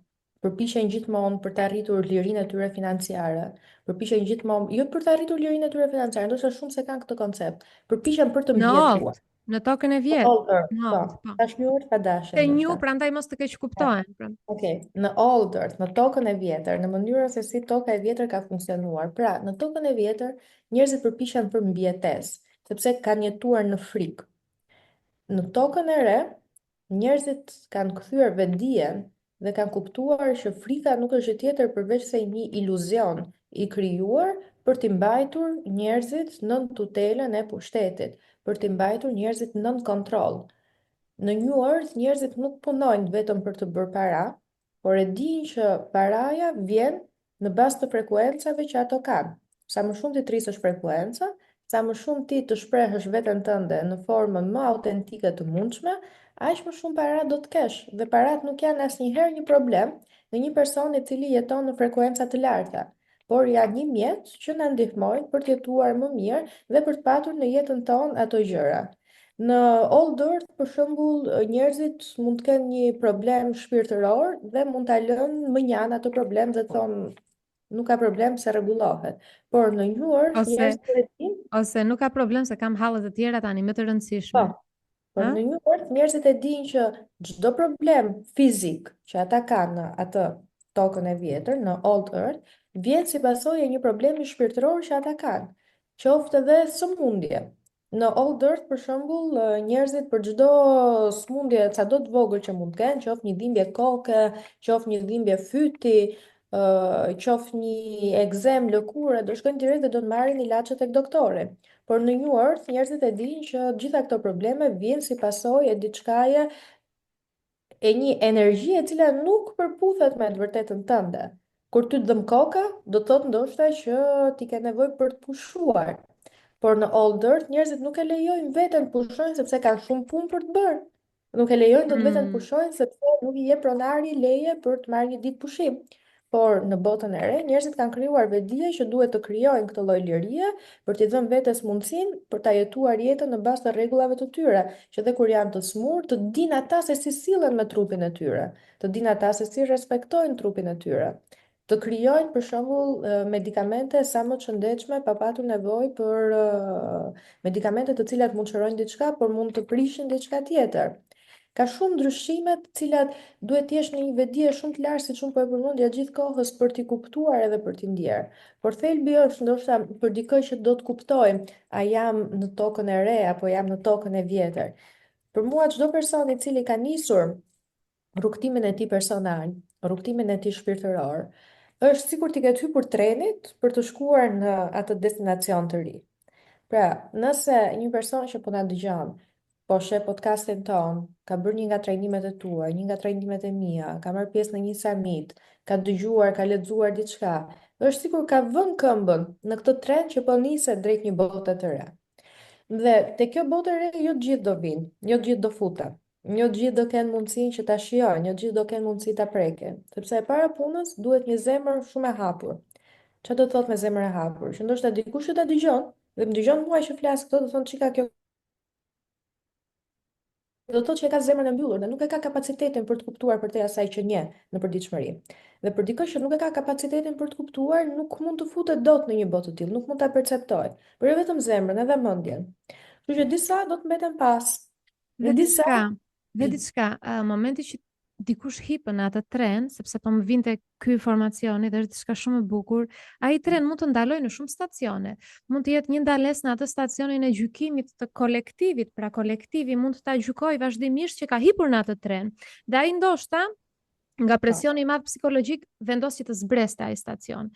përpiqen gjithmonë për të arritur lirinë e tyre financiare, përpiqen gjithmonë, jo për të arritur lirinë e tyre financiare, ndoshta shumë se kanë këtë koncept, përpiqen për të Në Old, mbjetëruar. në tokën e vjetë. Older, Në po, Old, po. tash New Earth pa dashje Të nju, ndoshta. prandaj mos të keq kuptohen. Okej, në Old Earth, në tokën e vjetër, në mënyrën se si toka e vjetër ka funksionuar. Pra, në tokën e vjetër, njerëzit përpiqen për mbjetesë, sepse kanë jetuar në frikë. Në tokën e re, njerëzit kanë kthyer vetdijen dhe kanë kuptuar që frika nuk është gjë tjetër përveç se një iluzion i krijuar për t'i mbajtur njerëzit nën tutelën e pushtetit, për t'i mbajtur njerëzit nën kontroll. Në New Earth njerëzit nuk punojnë vetëm për të bërë para, por e dinë që paraja vjen në bazë të frekuencave që ato kanë. Sa më shumë ti trisësh frekuenca, sa më shumë ti të shprehësh veten tënde në formën më autentike të mundshme, aq më shumë para do të kesh. Dhe parat nuk janë asnjëherë një problem në një person i cili jeton në frekuenca të larta, por janë një mjet që na ndihmojnë për të jetuar më mirë dhe për të patur në jetën tonë ato gjëra. Në Old Earth, për shembull, njerëzit mund të kenë një problem shpirtëror dhe mund ta lënë më njanë atë problem dhe thonë nuk ka problem se rregullohet. Por në New Earth Ose njerëzit e dinë, ose nuk ka problem se kam hallet e tjera tani më të po, rëndësishme. por Ha? në New Earth njerëzit e dinë që çdo problem fizik që ata kanë në atë tokën e vjetër, në Old Earth, vjen si pasojë e një problemi shpirtëror që ata kanë, qoftë edhe sëmundje. Në Old Earth, për shembull, njerëzit për çdo sëmundje sado të vogël që mund të kenë, qoftë një dhimbje koke, qoftë një dhimbje fyti, qoftë një egzem, lëkurë, do shkojnë direkt dhe do të marrin ilaçe tek doktori. Por në New Earth njerëzit e dinë që gjitha këto probleme vijnë si pasojë e diçkaje e një energjie e cila nuk përputhet me të vërtetën tënde. Kur ty të dëm koka, do të thotë ndoshta që ti ke nevojë për të pushuar. Por në Old Earth njerëzit nuk e lejojnë veten të pushojnë sepse kanë shumë punë për të bërë. Nuk e lejojnë dot veten të Mm. pushojnë sepse nuk i jep pronari leje për të marrë një ditë pushim. Por në botën e re, njerëzit kanë krijuar vetdije që duhet të krijojnë këtë lloj lirie për t'i dhënë vetes mundësinë për ta jetuar jetën në bazë të rregullave të tyre, që dhe kur janë të smur, të dinë ata se si sillen me trupin e tyre, të dinë ata se si respektojnë trupin e tyre. Të krijojnë për shembull medikamente sa më të shëndetshme pa patur nevojë për medikamente të cilat mund çrojnë diçka, por mund të prishin diçka tjetër. Ka shumë ndryshime të cilat duhet të jesh në një vetdije shumë të lartë, siç unë po e përmendja gjithë kohës për t'i kuptuar edhe për t'i ndjerë. Por thelbi është ndoshta për dikë që do të kuptojmë, a jam në tokën e re apo jam në tokën e vjetër. Për mua çdo person i cili ka nisur rrugtimin e tij personal, rrugtimin e tij shpirtëror, është sikur t'i ketë hyrë trenit për të shkuar në atë destinacion të ri. Pra, nëse një person që po na dëgjon, po sheh podcastin ton, ka bërë një nga trajnimet e tua, një nga trajnimet e mia, ka marrë pjesë në një summit, ka dëgjuar, ka lexuar diçka, është sikur ka vënë këmbën në këtë tren që po niset drejt një bote të re. Dhe te kjo botë e re jo të gjithë do vinë, jo të gjithë do futen. Jo të gjithë do kenë mundësinë që ta shijojnë, jo të gjithë do kenë mundësi ta prekin, sepse e para punës duhet një zemër shumë e hapur. Çfarë do të thotë me zemër e hapur? Që ndoshta dikush që ta dëgjon, dhe më dëgjon mua që flas këto, do thonë çika kjo do të thotë që e ka zemrën e mbyllur dhe nuk e ka kapacitetin për të kuptuar përtej asaj që nje në përditshmëri. Dhe për dikë që nuk e ka kapacitetin për të kuptuar, nuk mund të futet dot në një botë të tillë, nuk mund ta perceptojë. Por jo vetëm zemrën, edhe mendjen. Kështu që disa do të mbeten pas. Dhe Dhe disa diçka, dhe diçka, momenti që dikush hipën në atë tren, sepse po më vinte ky informacioni dhe është diçka shumë e bukur, ai tren mund të ndalojë në shumë stacione. Mund të jetë një ndalesë në atë stacionin e gjykimit të kolektivit, pra kolektivi mund të ta gjykojë vazhdimisht që ka hipur në atë tren. Dhe ai ndoshta nga presioni i madh psikologjik vendos që të zbreste ai stacion.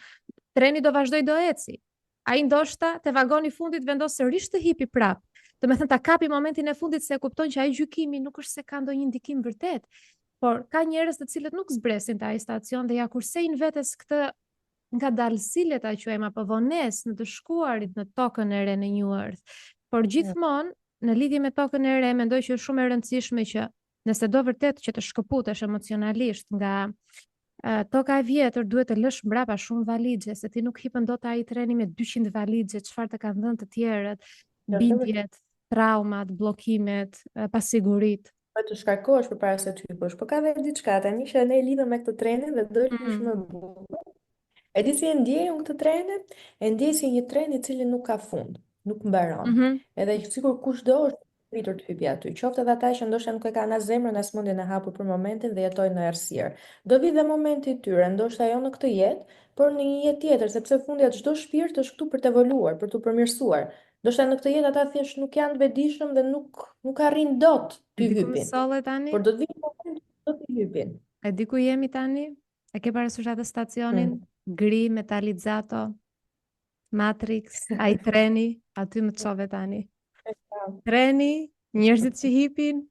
Treni do vazhdoj do eci. Ai ndoshta te vagoni i fundit vendos sërish të hipi prap. Do me thënë ta kapi momentin e fundit se e kupton që ai gjykimi nuk është se ka ndonjë ndikim vërtet, por ka njerëz të cilët nuk zbresin te ai stacion dhe ja kursejnë vetes këtë ngadalësi le ta quajmë apo vonesë në të shkuarit në tokën e re në New Earth. Por gjithmonë në lidhje me tokën e re mendoj që është shumë e rëndësishme që nëse do vërtet që të shkëputesh emocionalisht nga toka e vjetër, duhet të lësh mbrapa shumë valixhe, se ti nuk hipën dot ai treni me 200 valixhe, çfarë të kanë dhënë të tjerët, bindjet, traumat, bllokimet, pasiguritë. po të shkarkohesh përpara se të hyposh. Po ka edhe diçka tani që ne lidhëm me këtë trenin dhe do të Mm. shumë e bukur. E di si e ndjej unë këtë trene? E ndjej si një tren i cili nuk ka fund, nuk mbaron. Mhm. Edhe sikur kushdo është pritur të hyjë aty. Qoftë edhe ata që ndoshta nuk e kanë as zemrën as mendjen e hapur për momentin dhe jetojnë në errësirë. Do vi dhe momenti i tyre, ndoshta jo në këtë jetë, por në një jetë tjetër, sepse fundja çdo shpirt është këtu për të evoluar, për të përmirësuar. Ndoshta në këtë jetë ata thjesht nuk janë të vetëdijshëm dhe nuk arrin dot E të di ku më hypin. solle tani? Por do të vijë momenti që do të hypin. E di ku jemi tani? E ke parasysh atë stacionin? Mm. Gri, metalizzato. Matrix, ai treni, aty më çove tani. Treni, njerëzit që hipin,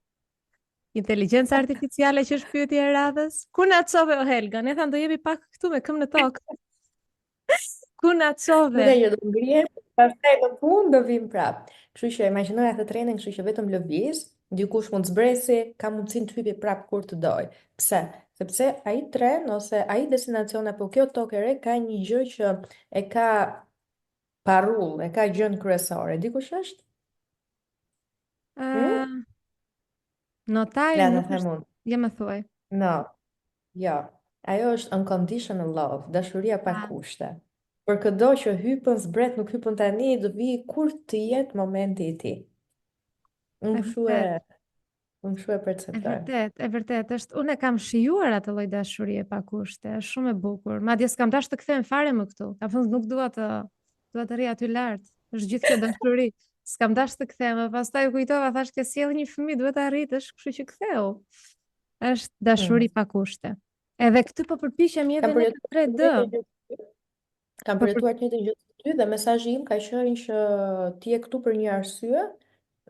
inteligjenca artificiale që është pyetja e radhës. Ku na çove o Helga? Ne thamë do jemi pak këtu me këmbë në tokë. Ku na Nuk çove? e që do ngrihem, pastaj në fund do vim prap. Kështu që imagjinoj atë trenin, kështu që vetëm lëviz, dikush mund zbresi, ka mundësinë të hypi prap kur të doj. Pse? Sepse ai tren ose ai destinacion apo kjo tokë e re ka një gjë që e ka parull, e ka gjën kryesore. Dikush është? Hm? Uh, Notaj Le të nuk them është, unë. je më thuaj. No, jo. Ajo është unconditional love, dashuria pa Ah, kushte. Për këdo që hypën zbret, nuk hypën tani, do vi kur të jetë momenti i ti. e Unë kështu e, vërtet, unë kështu e e perceptoj. vërtet, e vërtet, është, unë e kam shijuar atë lloj dashurie pa kushte, është shumë e bukur. Madje s'kam dash të kthehem fare më këtu. Ka thënë nuk dua të rri aty lart. Është gjithë kjo dashuri. S'kam dash të kthehem, e pastaj u kujtova, thash ke sjell një fëmijë, duhet ta arritësh, kështu që ktheu. Është Hmm. dashuri pa kushte. Edhe këtë po përpiqem Kam edhe ne në përjetuar të 3D. njëjtën gjë. Kam Po për... përjetuar të njëjtën gjë si ty dhe mesazhi im ka qenë që ti je këtu për një arsye,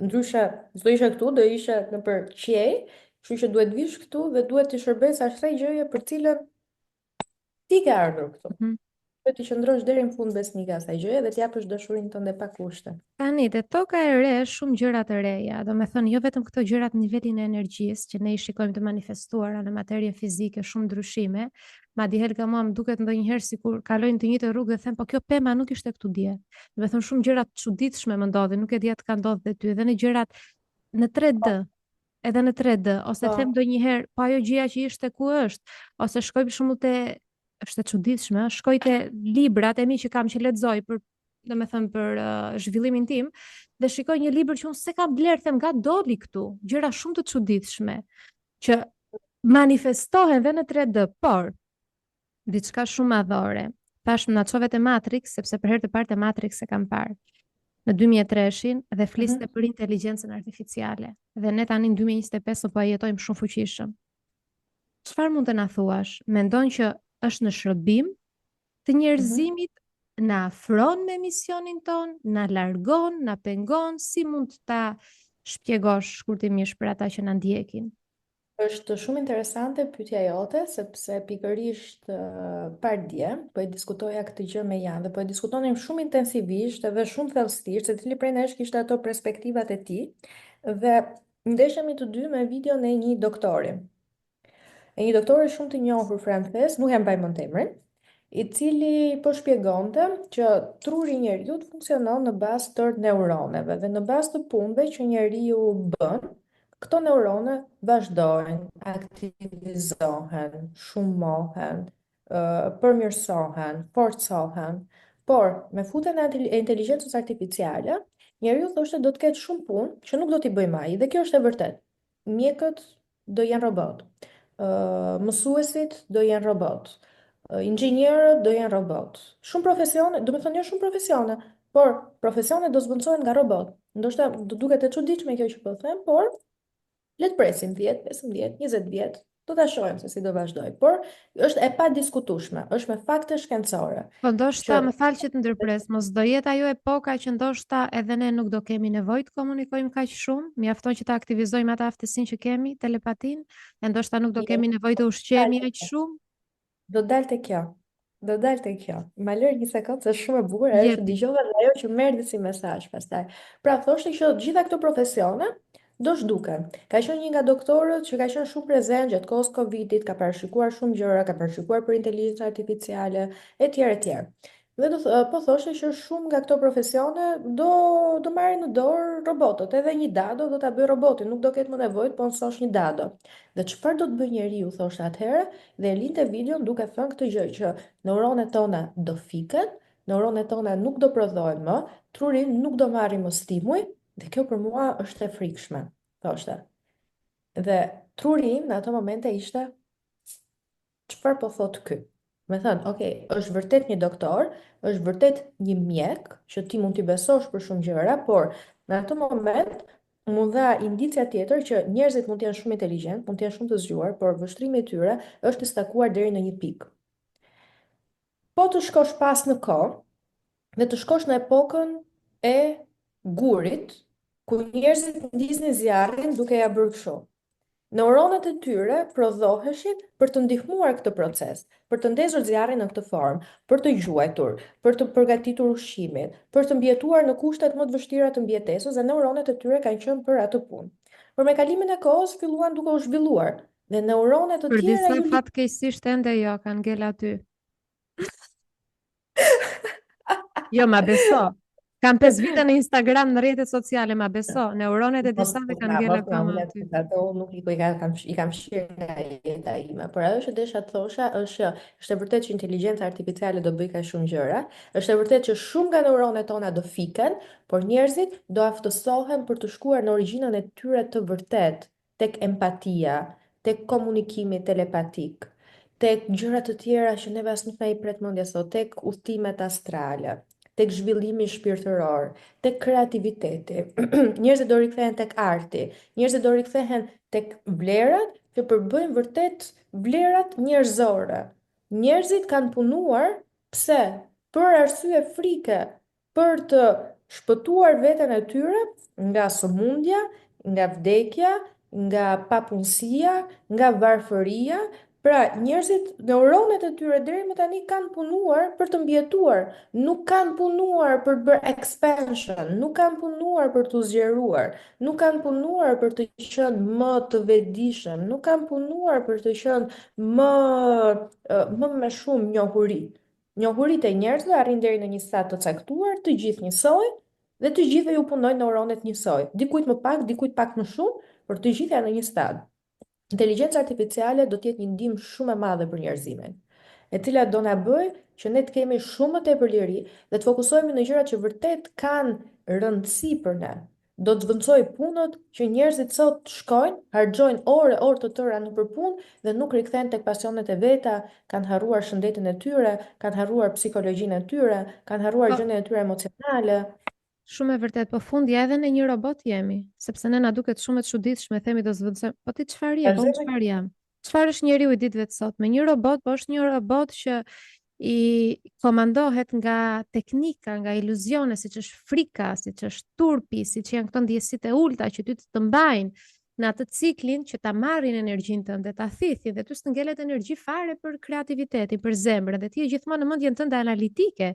ndryshe s'do ishe këtu, do ishe nëpër qiej, kështu që duhet vish këtu dhe duhet të shërbesh asaj gjëje për cilën ti ke ardhur këtu. Mhm. Duhet të qëndrosh deri në fund besnik asaj gjëje dhe të japësh dashurinë tënde pa kushte. Tani, te toka e re, është shumë gjëra të reja, do me thënë, jo vetëm këto gjërat në nivelin e energjisë, që ne i shikojmë të manifestuara në materien fizike, shumë ndryshime, madje Helga mua më duket ndonjëherë sikur kalojnë të njëjtë rrugë dhe them, po kjo pema nuk ishte këtu dje. Do me thënë, shumë gjëra të çuditshme më ndodhin, nuk e di atë ka ndodhur dhe ty, edhe në gjërat në 3D, edhe në 3D, ose Po, them ndonjëherë, po ajo gjëja që ishte ku është, ose shkoj për shembull te është e çuditshme, shkoj te librat e mi që kam që lexoj për do me thëmë për zhvillimin tim, dhe shikoj një libër që unë se kam blerë, them nga doli këtu, gjëra shumë të çuditshme, që manifestohen dhe në 3D, por, diçka shumë madhore, tash më na çove te Matrix, sepse për herë të parë te Matrix e kam parë, në 2003-shin dhe fliste mhm. për inteligjencën artificiale, dhe ne tani në 2025 po e jetojmë shumë fuqishëm. Çfarë mund të na thuash? Mendon që është në shërbim të Mhm. njerëzimit, na afron me misionin ton, na largon, na pengon, si mund të ta shpjegosh shkurtimisht për ata që na ndjekin? Është shumë interesante pyetja jote, sepse pikërisht pardje, po e diskutoja këtë gjë me Jan dhe po e diskutonim shumë intensivisht edhe shumë thellësisht, se cili prej nesh kishte ato perspektivat e tij dhe ndeshemi të dy me videon e një doktori. E një doktori shumë të njohur francez, nuk e mbaj mend emrin, i cili po shpjegonte që truri i njeriut funksionon në bazë të neuroneve dhe në bazë të punëve që njeriu bën, këto neurone vazhdojnë, aktivizohen, shumohen, përmirësohen, forcohen, por me futjen e inteligjencës artificiale, njeriu thoshte do të ketë shumë punë që nuk do t'i bëjmë ai, dhe kjo është e vërtetë. Mjekët do jenë robot, mësuesit do jenë robot, inxhinierët do jenë robot. Shumë profesione, do me thënë jo shumë profesione, por profesione do zbuncohen nga robot. Ndoshta do duket e çuditshme kjo që po them, por le të presim 10, 15, 20 vjet, do ta shohim se si do vazhdoj. Por është e padiskutueshme, është me fakte shkencore Po ndoshta, që më fal që të ndërpres, mos do jetë ajo epoka që ndoshta edhe ne nuk do kemi nevojë të komunikojmë kaq shumë, mjafton që ta aktivizojmë atë aftësinë që kemi, telepatin, e ndoshta nuk do jo, kemi nevojë të ushqemi aq shumë. do dalte kjo. Do dalte kjo. Ma lër një sekondë se është shumë e bukur, ajo që Jepi. dëgjova dhe ajo që merrti si mesazh pastaj. Pra thoshte që të gjitha këto profesione do zhduken. Ka qenë një nga doktorët që ka qenë shumë prezent gjatë kohës Covidit, ka parashikuar shumë gjëra, ka parashikuar për inteligjencën artificiale, etj, etj. Dhe po thoshte që shumë nga këto profesione do marrin në dorë robotët, edhe një dado do ta bëj robotin, nuk do ketë më nevojë të punësosh një dado. Dhe çfarë do të bëj njeriu, thoshte atëherë, dhe e linte videon duke thënë këtë gjë që neuronet tona do fiken, neuronet tona nuk do prodhohen më, trurin nuk do marrin më stimuj, dhe kjo për mua është e frikshme, thoshte. Dhe truri im në ato momente ishte çfarë po thot ky? Me thënë, ok, është vërtet një doktor, është vërtet një mjek, që ti mund t'i besosh për shumë gjëra, por në atë moment mund dha indicia tjetër që njerëzit mund të jenë shumë inteligjent, mund të jenë shumë të zgjuar, por vështrimi i tyre është të stakuar deri në një pikë. Po të shkosh pas në kohë, dhe të shkosh në epokën e gurit, ku njerëzit ndisnin zjarrin duke ja bërë kështu. Neuronet e tyre prodhoheshin për të ndihmuar këtë proces, për të ndezur zjarrin në këtë formë, për të gjuajtur, për të përgatitur ushqimin, për të mbijetuar në kushtet më të vështira të mbjetesës, dhe neuronet e tyre kanë qenë për atë punë. Por me kalimin e kohës filluan duke u zhvilluar dhe neuronet të Për tjera disa ju fatkeqësisht ende jo, kanë ngel aty. Jo, ma beso. Kam 5 vite në Instagram, në rrjetet sociale, ma beso. Neuronet e disave kanë ngel akoma aty. Nuk i kam shirë nga jeta ime, por ajo që desha të thosha është e vërtet që inteligjenca artificiale do bëj ka shumë gjëra, është e vërtet që shumë nga neuronet tona do fiken, por njerëzit do aftësohen për të shkuar në origjinën e tyre të vërtet, tek empatia, tek komunikimi telepatik, tek gjëra të tjera që neve as nuk na i pret mendja sot, tek udhëtimet astrale, tek zhvillimi shpirtëror, tek kreativiteti. Njerëzit do rikthehen tek arti, njerëzit do rikthehen tek vlerat që përbëjnë vërtet vlerat njerëzore. Njerëzit kanë punuar, pse? Për arsye frike, për të shpëtuar veten e tyre nga sëmundja, nga vdekja, nga papunësia, nga varfëria. Pra, njerëzit, neuronet e tyre deri më tani kanë punuar për të mbjetuar, nuk kanë punuar për të bërë expansion, nuk kanë punuar për të zgjeruar, nuk kanë punuar për të qenë më të vetëdijshëm, nuk kanë punuar për të qenë më me shumë njohuri. Njohuritë e njerëzve arrin deri në një stad të caktuar, të gjithë njësoj, dhe të gjithëve ju punojnë neuronet njësoj. Dikujt më pak më shumë, por të gjithë janë në një stad. Inteligjenca artificiale do të jetë një ndihmë shumë e madhe për njerëzimin, e cila do na bëj që ne të kemi shumë më tepër liri dhe të fokusohemi në gjërat që vërtet kanë rëndësi për ne. Do të zvendçoj punët që njerëzit sot shkojnë, harxojnë orë të tëra në përpunë dhe nuk rikthehen tek pasionet e veta, kanë harruar shëndetin e tyre, kanë harruar psikologjinë e tyre, kanë harruar Po, gjendjen e tyre emocionale. shumë e vërtet, po fundja edhe në një robot jemi, sepse ne na duket shumë e çuditshme, themi do zhvendësojmë, po ti çfarë je, po unë çfarë jam? Çfarë është njeriu i ditëve të sotme? Një robot, po është një robot që i komandohet nga teknika, nga iluzione, siç është frika, siç është turpi, siç janë këto ndjesitë e ulta që ty të mbajnë në atë ciklin që ta marrin energjinë tënde, ta thithin dhe ty të ngelet energji fare për kreativitetin, për zemrën, dhe ti je gjithmonë në mendjen tënde analitike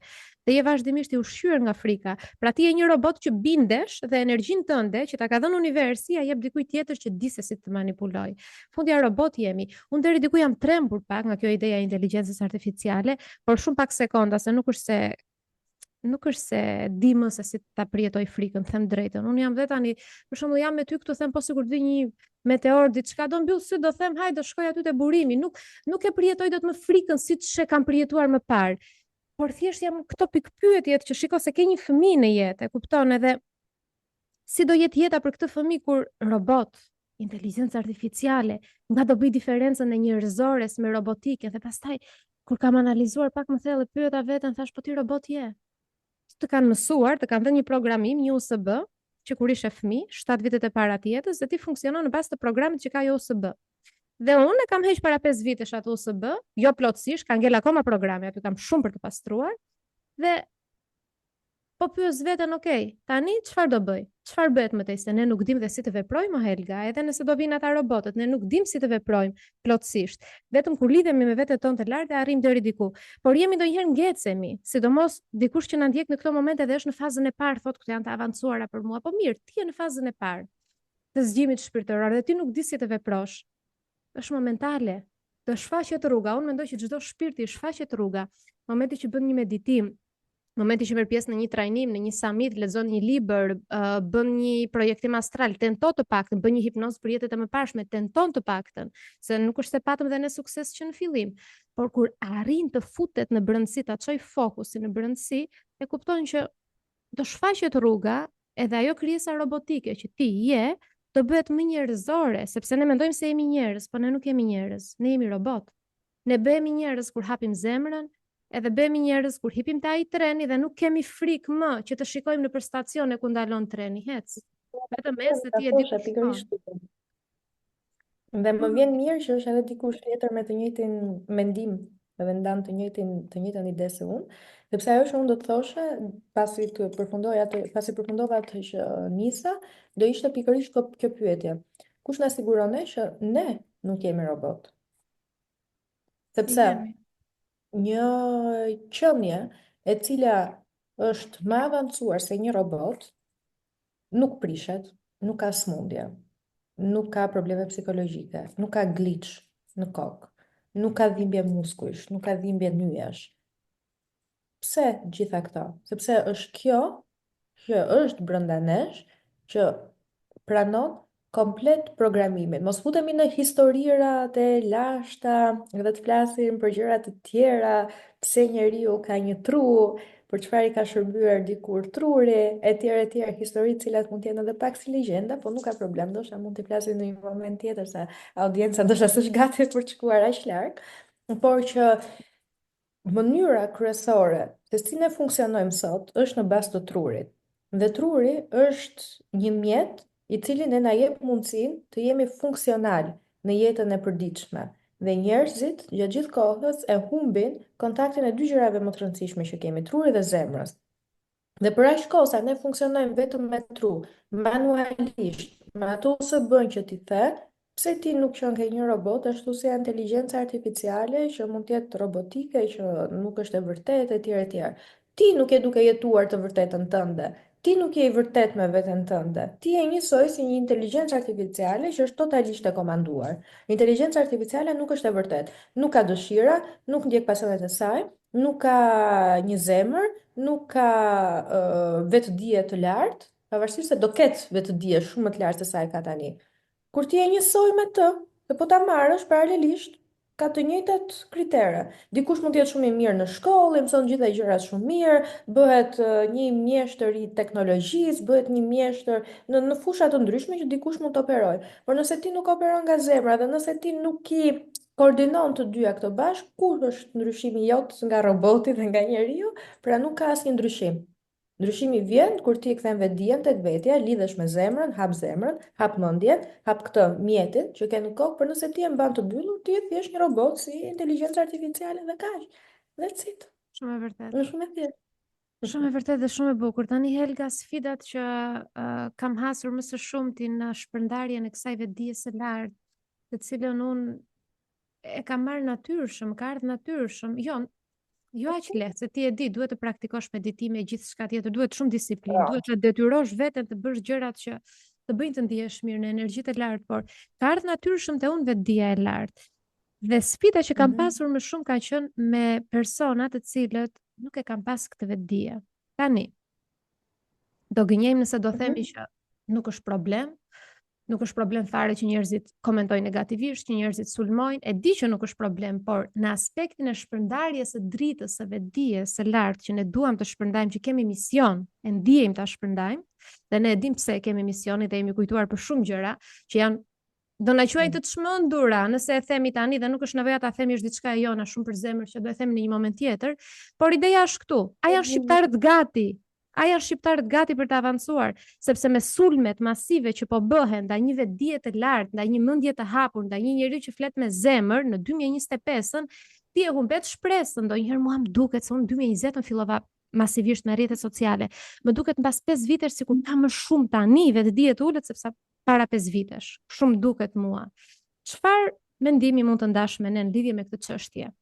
dhe je vazhdimisht i ushqyer nga frika. Pra ti je një robot që bindesh dhe energjinë tënde që ta ka dhënë universi ja jep dikujt tjetër që di se si të manipuloj. Fundja robot jemi. Unë deri diku jam trembur pak nga kjo ideja e inteligjencës artificiale, por shumë pak sekonda, se nuk është se di më se si ta përjetoj frikën, them drejtën. Unë jam dhe tani, për shembull, jam me ty këtu, them po sikur të vi një meteor diçka, do mbyll sy, do them hajde do shkoj aty te burimi. Nuk e përjetoj dot më frikën siç e kam përjetuar më parë. Por thjesht jam këto pikpyetjet që shiko se ke një fëmijë në jetë, e kupton, edhe si do jetë jeta për këtë fëmijë kur robot, inteligjencë artificiale, nga do bëj diferencën e njerëzores me robotikën, dhe pastaj kur kam analizuar pak më thellë pyeta veten, thash po ti robot je. Të kanë mësuar, të kanë dhënë një programim, një USB, që kur ishe fëmijë, 7 vitet e para të jetës, dhe ti funksionon në bazë të programit që ka ajo USB. Dhe unë e kam heq para 5 vitesh atë USB, jo plotësisht, ka ngel akoma programi, aty kam shumë për të pastruar, dhe po pyes veten, okay, tani çfarë do bëj? Çfarë bëhet më tej, se ne nuk dimë dhe si të veprojmë, Helga, edhe nëse do vinë ata robotët, ne nuk dimë si të veprojmë plotësisht. Vetëm kur lidhemi me vetet tonë të larta arrim deri diku. Por jemi ndonjëherë ngecemi, sidomos dikush që na ndjek në këto momente dhe është në fazën e parë, thotë këto janë të avancuara për mua. Po mirë, ti je në fazën e parë të zgjimit shpirtëror dhe ti nuk di si të veprosh. Është momentale. Të shfaqet rruga. Unë mendoj që çdo shpirti shfaqet rruga. Momenti që bën një meditim, momenti që merr pjesë në një trajnim, në një summit, lexon një libër, bën një projektim astral, tento të paktën, bën një hipnozë për jetët e mëparshme, tenton të paktën, se nuk është se patëm dhe ne sukses që në fillim, por kur arrin të futet në brendësi, ta çoj fokusin në brendësi, e kupton që do shfaqet rruga, edhe ajo krijesa robotike që ti je, do bëhet më njerëzore, sepse ne mendojmë se jemi njerëz, por ne nuk jemi njerëz, ne jemi robot. Ne bëhemi njerëz kur hapim zemrën, edhe bëhemi njerëz kur hipim te ai treni dhe nuk kemi frikë më që të shikojmë nëpër stacione ku ndalon treni, hec. Vetëm ec se ti e di ku shkon. Dhe më vjen mirë që është edhe dikush tjetër me të njëjtin mendim, edhe ndan të njëjtën ide se unë, Sepse ajo që unë do të thoshe, pasi përfundova atë që nisa, do ishte pikërisht kjo pyetje. Kush na siguron ne që ne nuk jemi robot? Si Sepse jemi? një qenie e cila është më avancuar se një robot, nuk prishet, nuk ka smundje, nuk ka probleme psikologjike, nuk ka glitch në kokë, nuk ka dhimbje muskujsh, nuk ka dhimbje nyjesh. Pse gjitha këto? Sepse është kjo që është brenda nesh që pranon komplet programimin. Mos futemi në historira të lashta dhe të flasim për gjëra të tjera, pse njeriu ka një tru, për çfarë i ka shërbyer dikur truri, etj, histori të cilat mund të jenë edhe pak si legjenda, po nuk ka problem, ndoshta mund të flasim në një moment tjetër se audienca ndoshta s'është gati për të shkuar aq larg, por që mënyra kryesore se si ne funksionojmë sot është në bazë të trurit. Dhe truri është një mjet i cili ne na jep mundësinë të jemi funksional në jetën e përditshme. Dhe njerëzit gjatë gjithë kohës e humbin kontaktin e dy gjërave më të rëndësishme që kemi, trurit dhe zemrës. Dhe për aq kohë sa ne funksionojmë vetëm me tru, manualisht, me ato se bën që ti the, pse ti nuk qen ke një robot ashtu si inteligjenca artificiale që mund të jetë robotike që nuk është e vërtetë etj. Ti nuk je duke jetuar të vërtetën tënde. Ti nuk je i vërtet me veten tënde. Ti je njësoj si një inteligjencë artificiale që është totalisht e komanduar. Inteligjenca artificiale nuk është e vërtet. Nuk ka dëshira, nuk ndjek pasionet e saj, nuk ka një zemër, nuk ka vetëdije të lartë, pavarësisht se do ketë vetëdije shumë më të lartë se sa e ka tani. Kur ti je njësoj me të, dhe po ta marrësh paralelisht, ka të njëjtat kritere. Dikush mund të jetë shumë i mirë në shkollë, mëson gjitha gjërat shumë mirë, bëhet një mjeshtër i teknologjisë, bëhet një mjeshtër në fusha të ndryshme që dikush mund të operojë. Por nëse ti nuk operon nga zemra dhe nëse ti nuk i koordinon të dyja këto bashkë, kur është ndryshimi jot nga roboti dhe nga njeriu? Pra nuk ka asnjë ndryshim. Ndryshimi vjen kur ti e kthen vetdijen tek vetja, lidhesh me zemrën, hap mendjen, hap këtë mjetin që ke në kokë, por nëse ti e mban të mbyllur, ti je thjesht një robot si inteligjencë artificiale dhe kaq. That's it. Shumë e vërtet. Është shumë e thjeshtë. Shumë e vërtet dhe shumë e bukur. Tani Helga, sfidat që kam hasur më së shumti në shpërndarjen e kësaj vetdijes së lartë, të cilën unë e kam marrë natyrshëm, ka ardhur natyrshëm. Jo aq lehtë, se ti e di, duhet të praktikosh meditime e gjithçka tjetër, duhet shumë disiplinë, duhet të detyrosh veten të bësh gjërat që të bëjnë të ndihesh mirë në energji të lartë, por ka ardhur natyrshëm te unë vetdia e lartë. Dhe sfida që kam pasur më shumë ka qenë me persona të cilët nuk e kanë pas këtë vetdije. Tani, do gënjejmë nëse do themi që nuk është problem, nuk është problem fare që njerëzit komentojnë negativisht, që njerëzit sulmojnë, e di që nuk është problem, por në aspektin e shpërndarjes së dritës së vetdijes së lartë që ne duam të shpërndajmë, që kemi mision, e ndjejmë ta shpërndajmë, dhe ne e dim pse kemi misionin dhe jemi kujtuar për shumë gjëra që janë do na quajnë të çmendura, nëse e themi tani dhe nuk është nevoja ta themi është diçka e jona shumë për zemër që do e themi në një moment tjetër, por ideja është këtu. A janë shqiptarët gati? A janë shqiptarët gati për të avancuar, sepse me sulmet masive që po bëhen ndaj një vetdije të lartë, ndaj një mendje të hapur, ndaj një njeriu që flet me zemër në 2025-ën, ti e humbet shpresën. Ndonjëherë mua më duket se unë 2020-ën fillova masivisht në rrjetet sociale. Më duket mbas 5 vitesh sikur kam më shumë tani vetdije të ulët sepse para 5 vitesh. Shumë duket mua. Çfarë mendimi mund të ndash me ne në lidhje me këtë çështje?